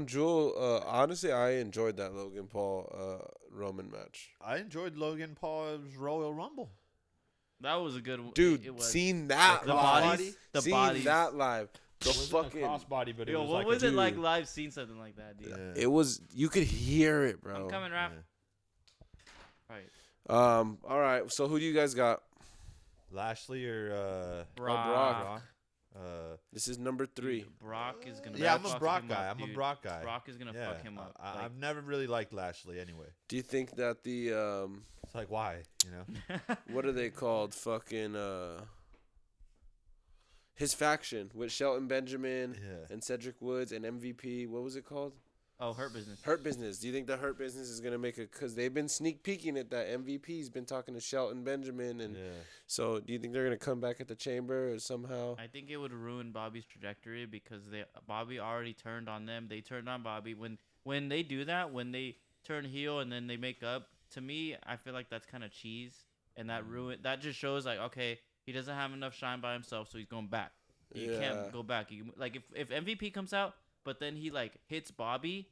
Jewel. Honestly, I enjoyed that Logan Paul Roman match. I enjoyed Logan Paul's Royal Rumble. That was a good one. Dude, it was. seeing that the live, bodies. The seeing bodies. that live, the It wasn't fucking. a crossbody, but it Yo, was what like was a it like dude. live seeing something like that, dude? Yeah. It was. You could hear it, bro. I'm coming, rap. Yeah. Right. All right. So who do you guys got? Lashley or Brock. Brock. This is number 3. Dude, Brock is gonna. yeah, I'm a fuck Brock him guy. up, I'm a dude. Brock guy. Brock is gonna Yeah, fuck him up. I've never really liked Lashley anyway. Do you think that the It's like why, you know? what are they called? Fucking his faction with Shelton Benjamin Yeah. and Cedric Woods and MVP. What was it called? Oh, Hurt Business. Hurt Business. Do you think the Hurt Business is gonna make it? Because they've been sneak peeking at that. MVP's been talking to Shelton Benjamin, and Yeah. so do you think they're gonna come back at the chamber or somehow? I think it would ruin Bobby's trajectory because Bobby already turned on them. They turned on Bobby. When they do that, when they turn heel and then they make up, to me, I feel like that's kind of cheese, and that just shows like, okay, he doesn't have enough shine by himself, so he's going back. You Yeah. can't go back. Like if MVP comes out, but then he like hits Bobby,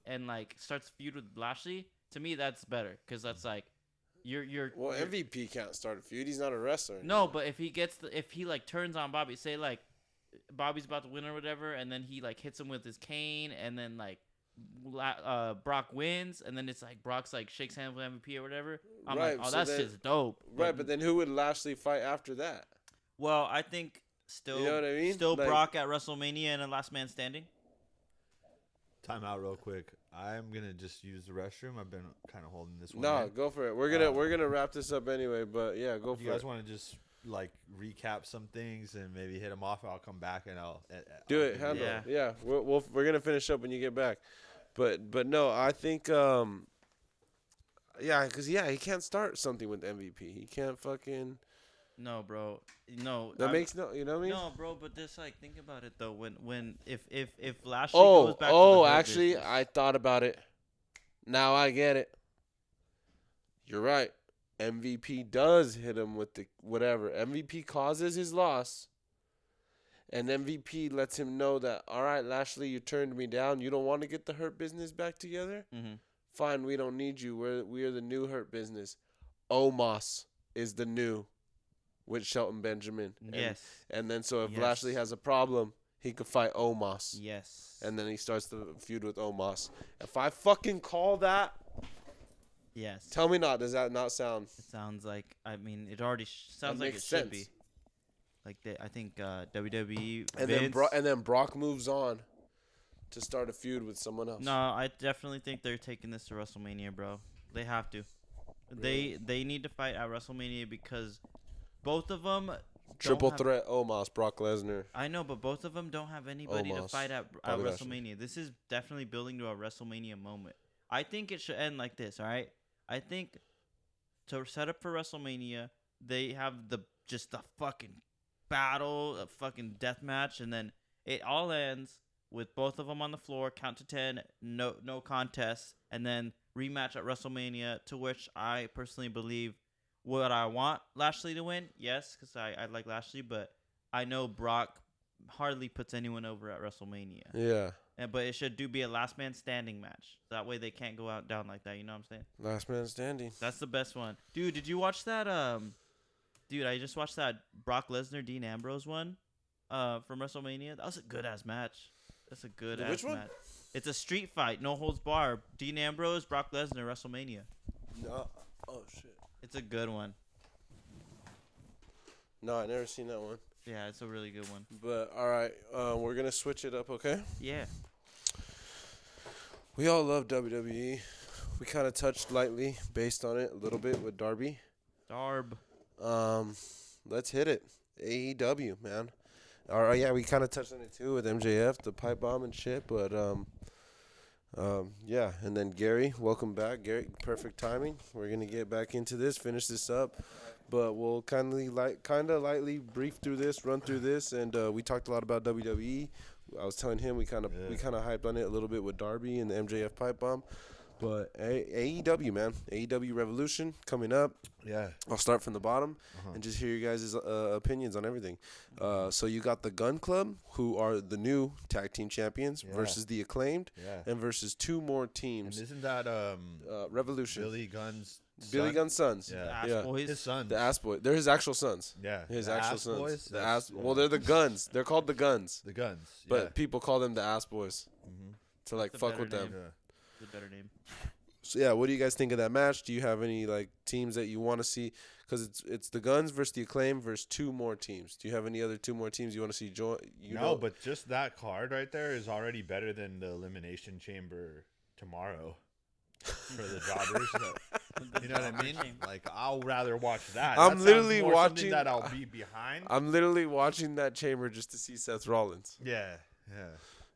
and like starts feud with Lashley, to me that's better because that's like you're Well, MVP can't start a feud. He's not a wrestler. no, but if he like turns on Bobby, say like Bobby's about to win or whatever, and then he like hits him with his cane, and then like Brock wins, and then it's like Brock's like shakes hands with MVP or whatever. I'm Right, like, oh, so that's then- just dope. Right, but then who would Lashley fight after that? well, I think still, You know what I mean? Still Like- Brock at WrestleMania and a last man standing. Time out real quick. I'm gonna just use the restroom. I've been kind of holding this one. No, in. go for it. We're gonna wrap this up anyway. But yeah, go for You guys it. want to just like recap some things and maybe hit them off? I'll come back and I'll Do I'll it, give handle. you- it. Yeah, we're gonna finish up when you get back. But no, I think yeah, because he can't start something with MVP. He can't fucking. No, bro. No. That makes no. You know what I mean? No, bro, but just like think about it though. When if Lashley Oh, goes back to the Hurt actually, Business- I thought about it. Now I get it. You're right. MVP does hit him with the whatever. MVP causes his loss. And MVP lets him know that, all right, Lashley, you turned me down. You don't want to get the Hurt Business back together? Mhm. Fine, we don't need you. We are the new Hurt Business. Omos is the new with Shelton Benjamin. Yes. And then so if Yes. Lashley has a problem, he could fight Omos. Yes. And then he starts the feud with Omos. If I fucking call that, yes. tell me not. Does that not sound? It sounds like it already sounds like it makes should sense. be. Like I think WWE And Vince, then Brock moves on to start a feud with someone else. No, I definitely think they're taking this to WrestleMania, bro. They have to. Really? They need to fight at WrestleMania because both of them Triple threat Omos, Brock Lesnar. I know, but both of them don't have anybody to Omos. fight at Bobby Lashley. WrestleMania. This is definitely building to a WrestleMania moment. I think it should end like this, all right? I think to set up for WrestleMania, they have just the fucking battle, a fucking death match, and then it all ends with both of them on the floor, count to 10, no contest, and then rematch at WrestleMania, to which I personally believe would I want Lashley to win? Yes, because I like Lashley, but I know Brock hardly puts anyone over at WrestleMania. Yeah. But it should be a last man standing match. That way they can't go out down like that. You know what I'm saying? Last man standing. That's the best one. Dude, did you watch that? Dude, I just watched that Brock Lesnar Dean Ambrose one. from WrestleMania. That was a good ass match. That's a good ass Which one? match. It's a street fight, no holds bar. Dean Ambrose, Brock Lesnar, WrestleMania. No. Oh shit. It's a good one. No, I never seen that one. Yeah, it's a really good one. But all right, we're gonna switch it up, okay? Yeah. We all love WWE. We kind of touched lightly, based on it a little bit with Darby. Darb. Let's hit it. AEW, man. All right, yeah, we kind of touched on it too with MJF, the pipe bomb and shit. But yeah, and then Gary, welcome back, Gary. Perfect timing. We're gonna get back into this, finish this up, but we'll kind of lightly brief through this, run through this, and we talked a lot about WWE. I was telling him we kind of hyped on it a little bit with Darby and the MJF pipe bomb. But AEW, man. AEW Revolution coming up. Yeah. I'll start from the bottom and just hear you guys' opinions on everything. So you got the Gun Club, who are the new tag team champions, versus the Acclaimed, and versus two more teams. And isn't that Revolution? Billy Gunn's Billy son? Gunn's sons. Yeah. The Ass Boys. His sons. The Ass Boys. They're his actual sons. Yeah. His The actual Ass sons. Boys? The Ass. Well, they're the Guns. They're called the Guns. The Guns. But people call them the Ass Boys. To like It's a fuck with better them. name. Yeah. It's a better name. So yeah, what do you guys think of that match? Do you have any like teams that you want to see? Because it's the Guns versus the Acclaim versus two more teams. Do you have any other two more teams you want to see join? No, but just that card right there is already better than the Elimination Chamber tomorrow for the jobbers. You know what I mean? Like, I'll rather watch that. I'm That sounds literally more watching- something that I'll be behind. I'm literally watching that chamber just to see Seth Rollins. Yeah.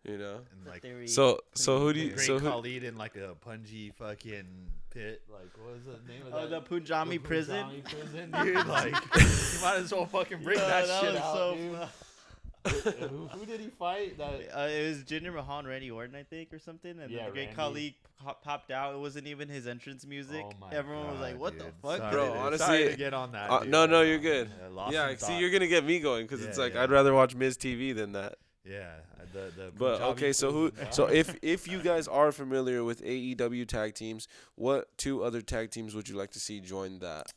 You know. And like So who do you? Great So who? Khalid in like a punji fucking pit. Like, what was the name of that? the Punjabi prison. Punjabi prison, dude. Like, you might as well fucking bring that shit was out, so dude. Who did he fight? That it was Jinder Mahal and Randy Orton, I think, or something. And Yeah, the Great Randy. Khali popped out. It wasn't even his entrance music. Oh my Everyone was God, like, "What dude. the fuck?" Sorry, Bro, dude. honestly, sorry to get on that. dude. No, you're good. lost Yeah, some see, thought. you're gonna get me going because Yeah, it's like yeah. I'd rather watch Miz TV than that. Yeah, the But Punjabi okay, so who? prison. So if you guys are familiar with AEW tag teams, what two other tag teams would you like to see join that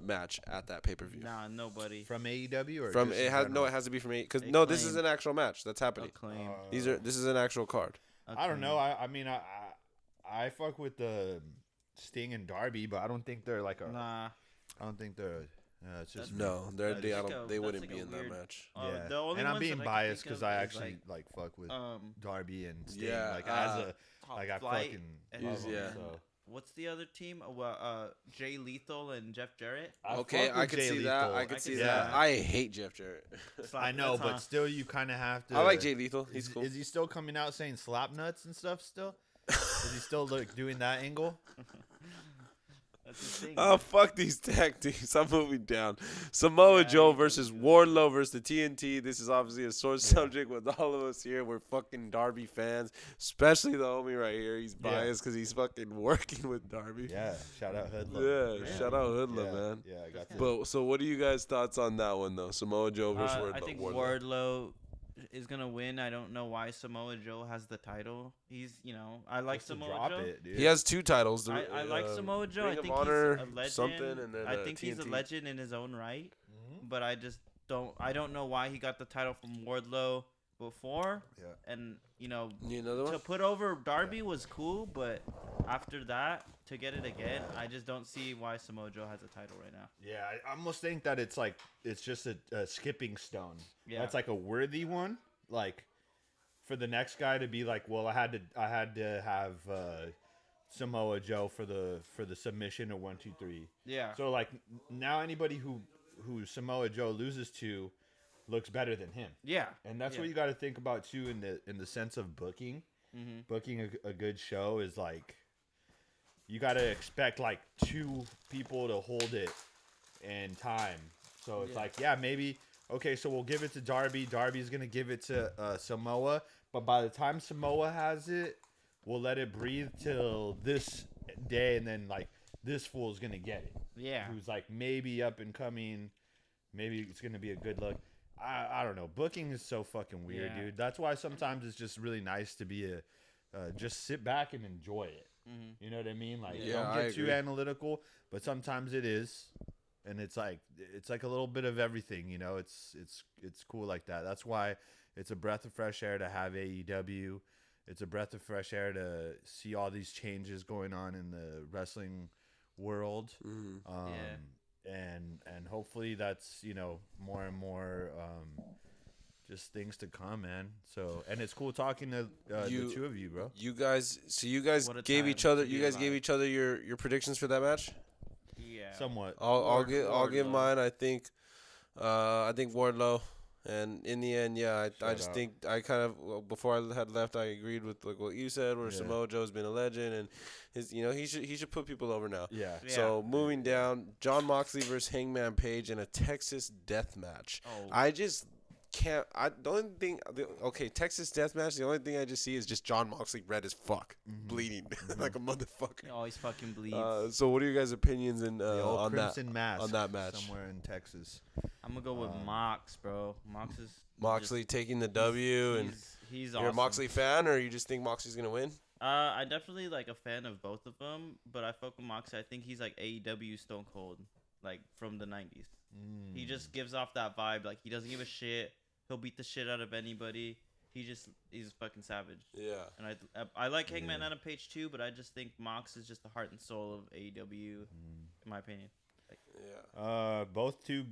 match at that pay per view? Nah, nobody. from AEW or From just it in has general? it has to be from because no, this is Acclaim. an actual match that's happening. Acclaim. This is an actual card. I don't know. I mean I fuck with the Sting and Darby, but I don't think they're like a. Nah. I don't think they're. It's just No, That's they like a- they that's wouldn't like be a in weird- that match. Yeah, The only and I'm ones being that I can biased think because of I is, actually like fuck with Darby and Sting. Yeah, like as a Top like I Flight fucking and love them, yeah. so. what's the other team? Jay Lethal and Jeff Jarrett. Okay, fuck I with could Jay see that. Lethal. I could see yeah. that. I hate Jeff Jarrett. I know, That's, but still, you kind of have to. I like Jay Lethal. He's Is, cool. is he still coming out saying slap nuts and stuff? Still, is he still like doing that angle? That's the thing. Oh, fuck these tag teams. I'm moving down. Samoa Joe versus Wardlow versus the TNT. This is obviously a sore subject with all of us here. We're fucking Darby fans, especially the homie right here. He's biased because he's fucking working with Darby. Yeah, shout out Hoodlum. Yeah, shout out Hoodlum, man. Yeah, I got to. But so, what are you guys' thoughts on that one though? Samoa Joe versus Wardlow. I think Wardlow is gonna win. I don't know why Samoa Joe has the title. He's, I like Just to Samoa drop Joe. it, dude. He has two titles. I like Samoa Joe. Ring I of think Honor, he's a legend. something, and then I think he's a TNT. legend in his own right. Mm-hmm. But I just don't. I don't know why he got the title from Wardlow before. Yeah. And You another one? to put over Darby was cool, but after that to get it again, I just don't see why Samoa Joe has a title right now. Yeah, I almost think that it's just a skipping stone. Yeah. That's like a worthy one. Like for the next guy to be like, well, I had to have Samoa Joe for the submission of 1, 2, 3. Yeah. So like now anybody who Samoa Joe loses to looks better than him. Yeah. And that's Yeah. what you got to think about too in the sense of booking. Mm-hmm. Booking a good show is like you got to expect like two people to hold it in time. So it's like, yeah, maybe okay, so we'll give it to Darby. Darby's going to give it to Samoa, but by the time Samoa has it, we'll let it breathe till this day and then like this fool's going to get it. Yeah. Who's like maybe up and coming, maybe it's going to be a good look. I don't know. Booking is so fucking weird, Yeah. dude. That's why sometimes it's just really nice to be just sit back and enjoy it. Mm-hmm. You know what I mean? Like, Yeah, don't I get too agree. analytical, but sometimes it is. and it's like a little bit of everything, you know. It's cool like that. That's why it's a breath of fresh air to have AEW. It's a breath of fresh air to see all these changes going on in the wrestling world. And hopefully that's, you know, more and more just things to come, man. So, and it's cool talking to the two of you, bro. You guys What a gave time each other to be gave alive. each other your predictions for that match. Yeah. Somewhat. I'll give Wardlow. mine. I think Wardlow, and in the end, I just out. think I kind of before I had left, I agreed with like what you said, where Samoa Joe's been a legend, and his he should put people over now. Yeah. So moving down, John Moxley versus Hangman Page in a Texas death match. Oh. I just can't. Texas death match. The only thing I just see is just John Moxley red as fuck, bleeding like a motherfucker. He always fucking bleeds. So what are your guys' opinions The old on that? Crimson Mask on that match? somewhere in Texas. I'm gonna go with Mox, bro. Mox is Moxley taking the W, and he's you're awesome. a Moxley fan, or you just think Moxley's gonna win? I definitely like a fan of both of them, but I fuck with Moxley. I think he's like AEW Stone Cold, like from the '90s. He just gives off that vibe, like he doesn't give a shit. He'll beat the shit out of anybody. He's fucking savage. Yeah. And I like Hangman Adam Page too, but I just think Mox is just the heart and soul of AEW, in my opinion. Like, Both two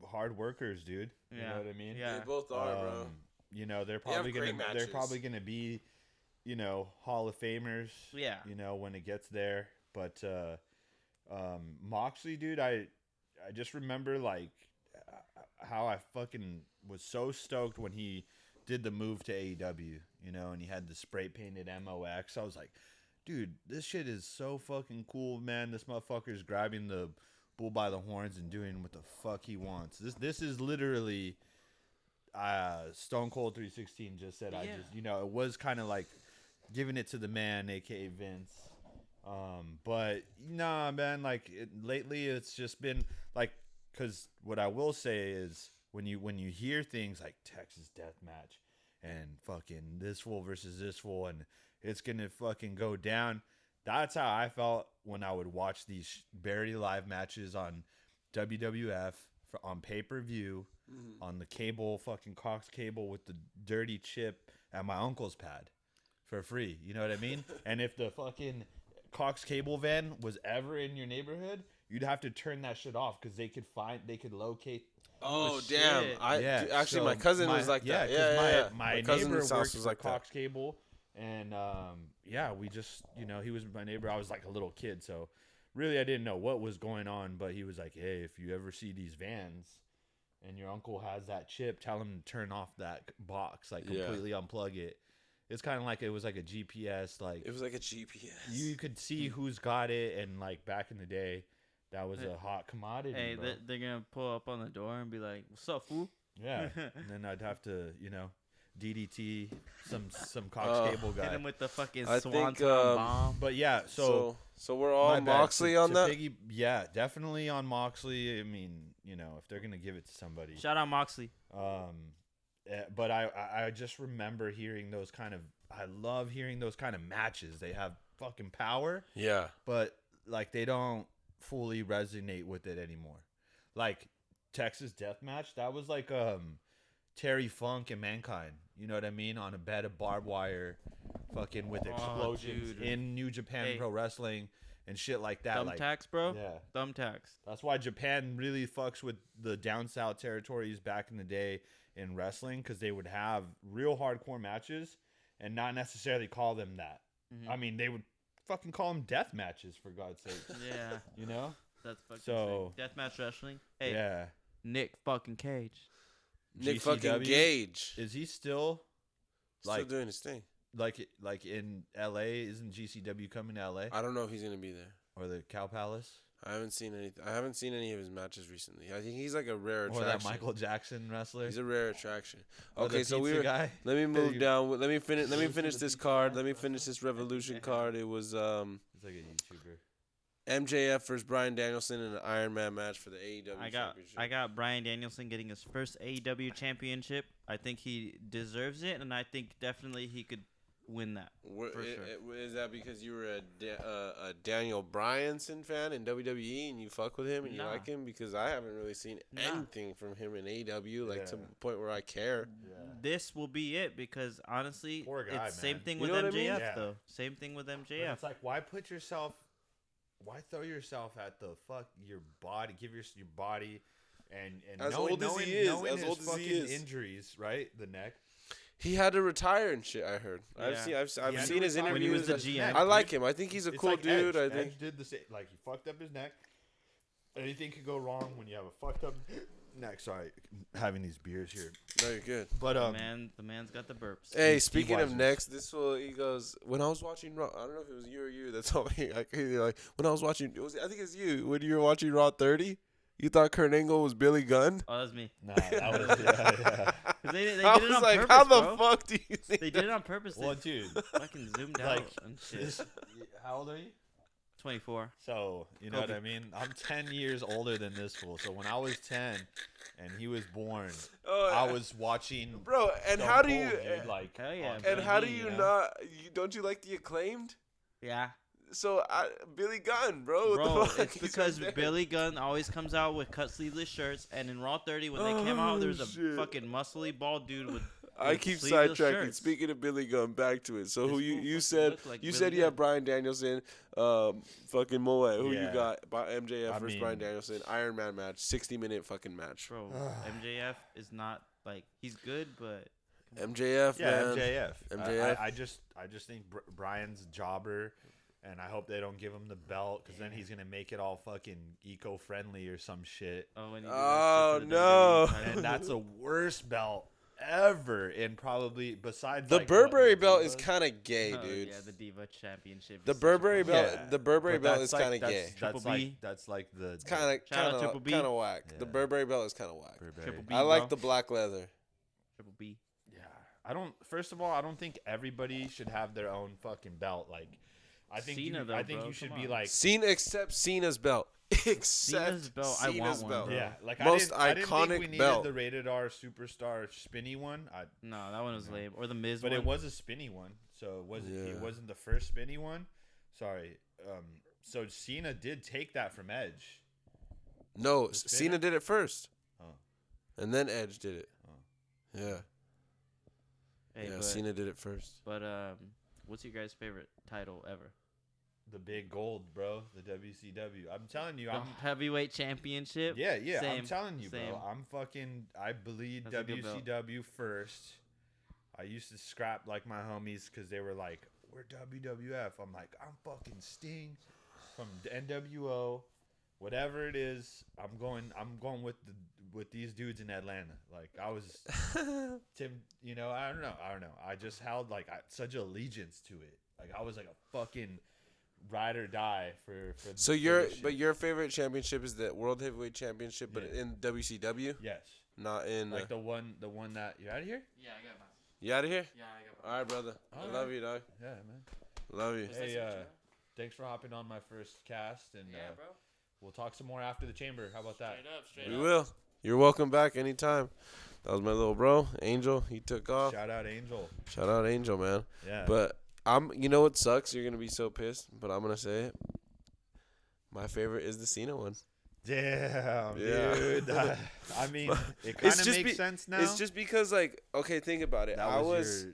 hard workers, dude. You Yeah. know what I mean? Yeah. They both are, bro. You know, they're They have probably great gonna matches. be, you know, Hall of Famers. Yeah. You know, when it gets there. But Moxley, dude, I just remember like how I fucking was so stoked when he did the move to AEW, you know, and he had the spray painted MOX. I was like, dude, this shit is so fucking cool, man. This motherfucker's grabbing the bull by the horns and doing what the fuck he wants. This is literally Stone Cold 316 just said. Yeah. I just, you know, it was kind of like giving it to the man, aka Vince. But nah, man, like lately it's just been like, because what I will say is when you hear things like Texas Death Match and fucking this fool versus this fool and it's gonna fucking go down, that's how I felt when I would watch these Barry live matches on WWF on pay-per-view on the cable, fucking Cox cable with the dirty chip at my uncle's pad for free. You know what I mean? And if the fucking Cox cable van was ever in your neighborhood, you'd have to turn that shit off because they could locate. Oh, shit. damn! Actually, my cousin was like that. Yeah. My cousin's neighbor house worked was for like that. Cox Cable, and we just, you know, he was my neighbor. I was like a little kid, so really I didn't know what was going on. But he was like, "Hey, if you ever see these vans, and your uncle has that chip, tell him to turn off that box, like completely unplug it." It's kind of like it was like a GPS, like It was like a GPS. you could see who's got it, and like back in the day, that was a hot commodity. hey, bro. they're gonna pull up on the door and be like, "What's up, fool?" Yeah, and then I'd have to, you know, DDT some Cox Cable Hit guy. him with the fucking I swanton think, bomb. But yeah, so So we're all my bad. Moxley on that. Yeah, definitely on Moxley. I mean, you know, if they're gonna give it to somebody. Shout out Moxley. But I just remember hearing those kind of. I love hearing those kind of matches. They have fucking power. Yeah. But like they don't fully resonate with it anymore. Like Texas Deathmatch, that was like Terry Funk and Mankind. You know what I mean? On a bed of barbed wire, fucking with explosions dude. in New Japan Pro Wrestling and shit like that. Thumbtacks, bro. Yeah. Thumbtacks. That's why Japan really fucks with the down south territories back in the day in wrestling, because they would have real hardcore matches and not necessarily call them that. Mm-hmm. I mean, they would fucking call them death matches, for God's sake. Yeah, You know? that's fucking So- sick. Deathmatch wrestling. Hey, Yeah. Nick fucking Cage. Nick GCW? fucking Gage. Is he still Still doing his thing. like in LA? Isn't GCW coming to LA I don't know if he's gonna be there. or the Cow Palace I haven't seen any of his matches recently. I think he's like a rare or attraction. that Michael Jackson wrestler? He's a rare attraction. Or the Okay, so pizza guy? Let me move you- down. Let me finish this card. Let me finish this Revolution card. It was He's like a YouTuber. MJF versus Bryan Danielson in an Iron Man match for the AEW Championship. I got Bryan Danielson getting his first AEW championship. I think he deserves it, and I think definitely he could win that for sure. Is that because you were a Daniel Bryanson fan in WWE and you fuck with him and you Nah. like him? Because I haven't really seen Nah. anything from him in AEW, like to the point where I care. This will be it because honestly, Poor guy, it's same man. thing You with know what I mean? MJF Yeah. though. Same thing with But MJF. it's like, why throw yourself at the your body, give your body, and As knowing, old as knowing, he is, knowing as his old as he fucking is. injuries, right? The neck. He had to retire and shit. I heard. Yeah. I've He seen had seen to his retire when he interviews. was the GM. I like him. I think he's a It's cool like dude. Edge. I think. Edge did the same. Like, he fucked up his neck. Anything could go wrong when you have a fucked up neck. Sorry, having these beers here. No, you're good. But the man's got the burps. Hey, Steve speaking of Weiser. next, this will he goes when I was watching Raw. I don't know if it was you or you that told me. Like when I was watching, I think it's you when you were watching Raw 30. You thought Kurt Angle was Billy Gunn? Oh, that's me. nah, that was yeah. 'Cause they did I it was on like, purpose, how the bro. fuck do you think? They did it on purpose. Well, They dude, fucking zoomed out like, and shit. this, how old are you? 24. So, you know what I mean? I'm 10 years older than this fool. So when I was 10 and he was born, Oh, I was watching. bro. And Stone how do Cold, you? dude, like, Hell yeah, on And TV, how do TV, you know? not? Don't you like the Acclaimed? Yeah. So Billy Gunn, bro. What Bro, the fuck? it's He's because right there. Billy Gunn always comes out with cut sleeveless shirts, and in Raw 30, when they came out, there was a shit. fucking muscly bald dude with. I with keep sleeveless sidetracking. shirts. Speaking of Billy Gunn, back to it. So This who fool you fucking said looked like you Billy said you had Gunn. Bryan Danielson, fucking Moët. Who you Yeah. got? MJF I versus Bryan mean- Danielson. Iron Man match. 60-minute fucking match. Bro, MJF is not like he's good, but MJF, Yeah, man. MJF. MJF. I just think Brian's a jobber, and I hope they don't give him the belt because then he's gonna make it all fucking eco-friendly or some shit. oh, when he Oh, no. And that's the worst belt ever, and probably besides The like, Burberry what, belt is Divas? kind of gay, dude. Yeah, the Diva Championship. The is such a Burberry fucking- belt. Yeah, The Burberry but belt that's is like- kind of that's- gay. Triple B. That's like the It's kind Shout out of Triple B. whack. The Yeah. Burberry belt is kind of whack. Burberry. Triple B. I like bro. the black leather. Triple B. Yeah, I don't. First of all, I don't think everybody should have their own fucking belt. Like, I think Cena, you, though, I think bro, you should come be on. like, Cena, except Cena's belt. Except Cena's belt, I want Cena's one, belt. bro. yeah, like Most I didn't think iconic we needed belt. the Rated R Superstar spinny one. No, that one was lame. Or the Miz But one. it was a spinny one, so it Yeah. wasn't the first spinny one. Sorry. So Cena did take that from Edge. No, The Cena spinner? did it first. Oh. And then Edge did it. Oh. Yeah. Hey, Yeah, but, Cena did it first. but what's your guys' favorite title ever? The big gold, bro. The WCW. I'm telling you, The I'm. heavyweight championship. Yeah, yeah. Same, I'm telling you, same. bro. I'm fucking. I bleed That's a good belt. WCW first. I used to scrap like my homies because they were like, "We're WWF." I'm like, I'm fucking Sting from the NWO, whatever it is. I'm going with these dudes in Atlanta. Like I was Tim. You know, I don't know. I just held like such allegiance to it. Like I was like a fucking ride or die for. So for your this shit. but your favorite championship is the World Heavyweight Championship, but Yeah. in WCW, yes, not in. like the one that you out of here. Yeah, I got mine. You out of here? Yeah, I got All right, brother. All I love right. you, dog. Yeah, man. Love you. Hey, thanks for hopping on my first cast, and bro. we'll talk some more after the chamber. How about that? Straight We will. You're welcome back anytime. That was my little bro, Angel. He took off. Shout out Angel. Shout out Angel, man. Yeah. But you know what sucks? You're gonna be so pissed, but I'm gonna say it. My favorite is the Cena one. damn, Yeah. dude. I mean, it kind of just makes sense now. It's just because, like, okay, think about it. that I was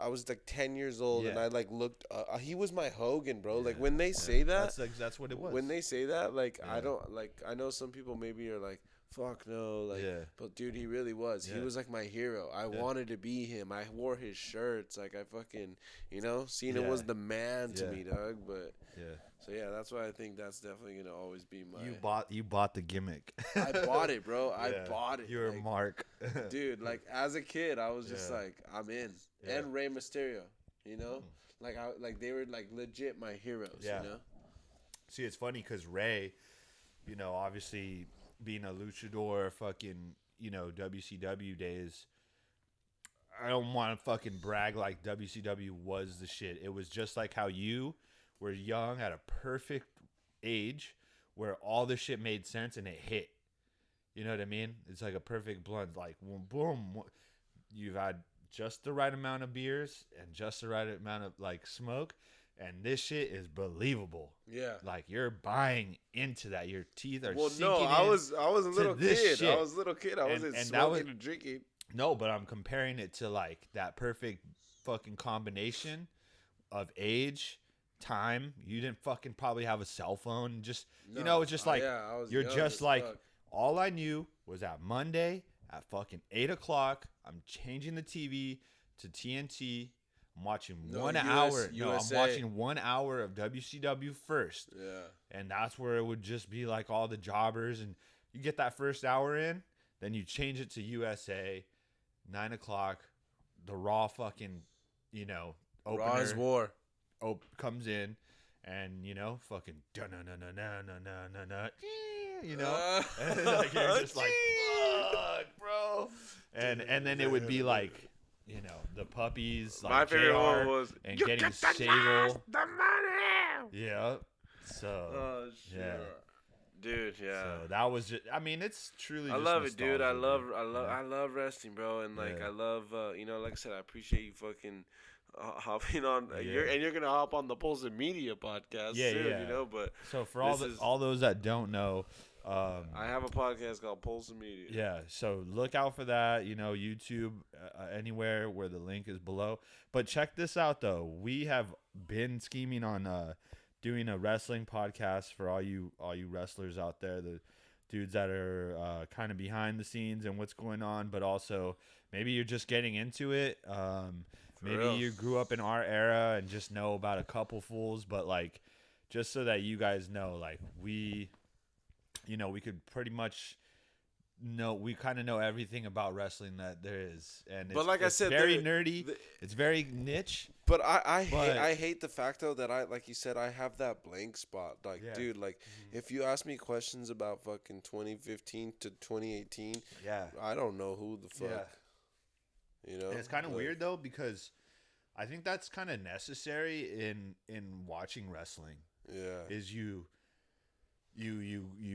was like 10 years old, and Yeah. I like looked. He was my Hogan, bro. Like Yeah, when they yeah. say that, that's what it was. when they say that, like I Yeah. don't like. I know some people maybe are like, "Fuck no," like. yeah, But dude, he really was. He Yeah. was like my hero. I Yeah. wanted to be him. I wore his shirts. Like I fucking, Cena Yeah. was the man to Yeah. me, dog. But yeah. so yeah, that's why I think that's definitely gonna always be my. You bought the gimmick. I bought it, bro. I Yeah. bought it. You're like, Mark. dude. Like as a kid, I was just Yeah. like, I'm in. Yeah. And Rey Mysterio, you know, Mm. like they were like legit my heroes. Yeah. You know. See, it's funny because Ray, obviously being a luchador, fucking, WCW days, I don't want to fucking brag like WCW was the shit. It was just like how you were young at a perfect age where all this shit made sense and it hit. You know what I mean? It's like a perfect blend. Like, boom, boom. You've had just the right amount of beers and just the right amount of like smoke, and this shit is believable. Yeah. Like you're buying into that. Your teeth are Well, sinking no, I in was a little this kid. shit. I was a little kid. I wasn't and that smoking was- and drinking. No, but I'm comparing it to like that perfect fucking combination of age, time. You didn't fucking probably have a cell phone. Just it's just like I was you're young just as like fuck. all I knew was that Monday at fucking 8:00, I'm changing the TV to TNT. I'm watching No, 1 US hour. No, I'm USA. watching 1 hour of WCW first. Yeah. And that's where it would just be like all the jobbers, and you get that first hour in, then you change it to USA, 9:00. The Raw fucking, opener Raw's War. comes in, and fucking da-na-na-na-na-na-na-na, and like you're just like, fuck, bro. And then it would be like, the puppies, like My favorite JR, one was and "You getting get the Sable. the money. Yeah. So Oh shit. yeah. Dude, yeah. So that was just. I mean, it's truly. I just love it, dude. I nostalgia, love, man. I love wrestling, bro. And like, Yeah. I love, like I said, I appreciate you fucking hopping on. Yeah. You're gonna hop on the Pulse of Media podcast Yeah, soon, yeah. But So for this all is- those that don't know, I have a podcast called Pulse of Media. yeah. So look out for that. YouTube, anywhere where the link is below. But check this out though. We have been scheming on doing a wrestling podcast for all you wrestlers out there. The dudes that are kind of behind the scenes and what's going on, but also maybe you're just getting into it. Maybe real. you grew up in our era and just know about a couple fools, but like just so that you guys know, like we could pretty much we kind of know everything about wrestling that there is, and But like I it's said, very there- nerdy. It's very niche. But I But- hate the fact though that like you said, I have that blank spot. Like, Yeah. dude, like if you ask me questions about fucking 2015 to 2018, Yeah. I don't know who the fuck. You know, And it's kind of Like, weird though, because I think that's kind of necessary in watching wrestling. Yeah. Is you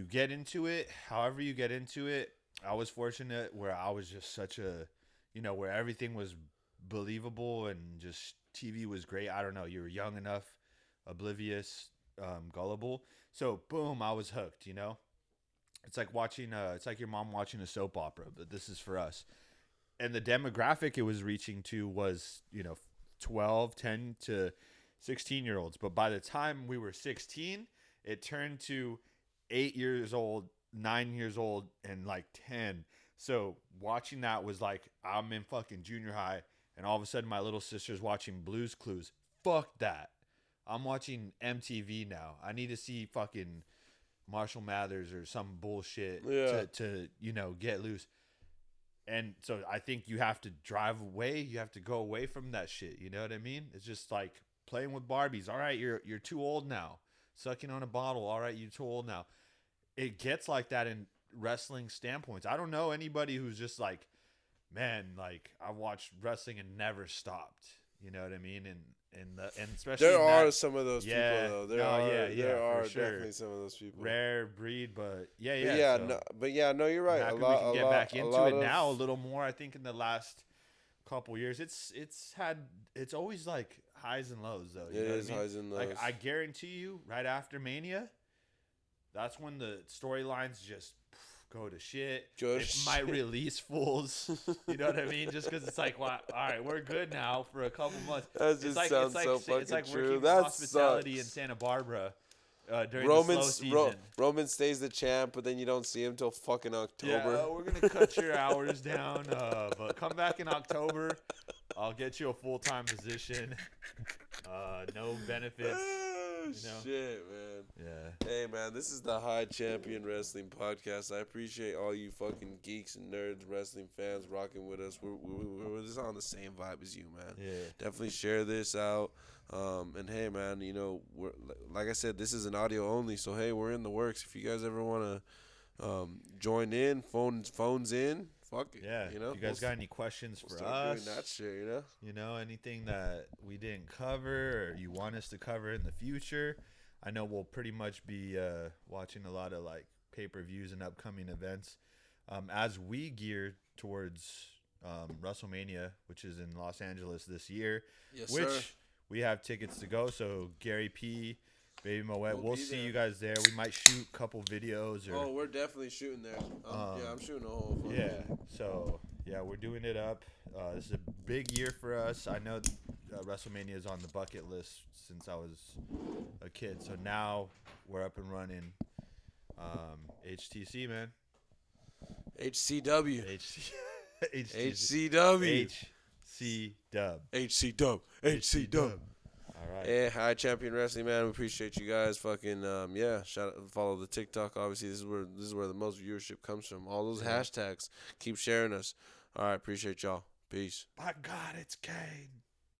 get into it however you get into it. I was fortunate where I was just such a where everything was believable and just TV was great. I don't know, you were young enough, oblivious, gullible, so boom, I was hooked. It's like watching it's like your mom watching a soap opera, but this is for us. And the demographic it was reaching to was 10 to 16-year-olds, but by the time we were 16, it turned to 8 years old, 9 years old, and like 10. So watching that was like, I'm in fucking junior high, and all of a sudden my little sister's watching Blue's Clues. Fuck that. I'm watching MTV now. I need to see fucking Marshall Mathers or some bullshit to get loose. And so I think you have to drive away. You have to go away from that shit. You know what I mean? It's just like playing with Barbies. All right, you're too old now. Sucking on a bottle. All right, you're too old now. It gets like that in wrestling standpoints. I don't know anybody who's just like, man, like I watched wrestling and never stopped. You know what I mean? And especially There in are that some of those Yeah. people though. No, There for are sure. definitely some of those people. rare breed, but But yeah, so no, you're right. happy A lot, we can get a lot, back a into lot it of, now a little more. I think in the last couple years, it's always like highs and lows though. You It know is what I mean? highs and lows. Like I guarantee you, right after Mania, that's when the storylines just go to shit. Go to It might shit. release fools. You know what I mean? Just because it's like, well, all right, we're good now for a couple months. That just sounds so it's fucking like true. working in That hospitality sucks. in Santa Barbara during the slow season. Roman stays the champ, but then you don't see him till fucking October. Yeah, we're gonna cut your hours down, but come back in October. I'll get you a full-time position. No benefits. Oh, know? shit, man. Yeah. Hey, man, this is the High Champion Wrestling Podcast. I appreciate all you fucking geeks and nerds, wrestling fans rocking with us. We're just on the same vibe as you, man. Yeah. Definitely share this out. And hey, man, we're like I said, this is an audio only, so hey, we're in the works. If you guys ever want to join in, phones in, fuck it. Yeah. You know, you guys got any questions we'll for start us? doing that shit, Anything that we didn't cover or you want us to cover in the future? I know we'll pretty much be watching a lot of like pay-per-views and upcoming events as we gear towards WrestleMania, which is in Los Angeles this year. Yes, which sir. we have tickets to go. So Gary P, Baby Moët, We'll we'll be see there. you guys there. We might shoot a couple videos. Or, Oh, we're definitely shooting there. Yeah, I'm shooting a whole. fucking- yeah. So yeah, we're doing it up. This is a big year for us. I know WrestleMania is on the bucket list since I was a kid. So now we're up and running. HTC, man. HCW. HCW. HCW. Dub. HC Dub. All right. Yeah, hi Champion Wrestling, man. We appreciate you guys. Fucking shout out, follow the TikTok. Obviously, this is where the most viewership comes from. All those hashtags. Keep sharing us. All right, appreciate y'all. Peace. By God, it's Kane.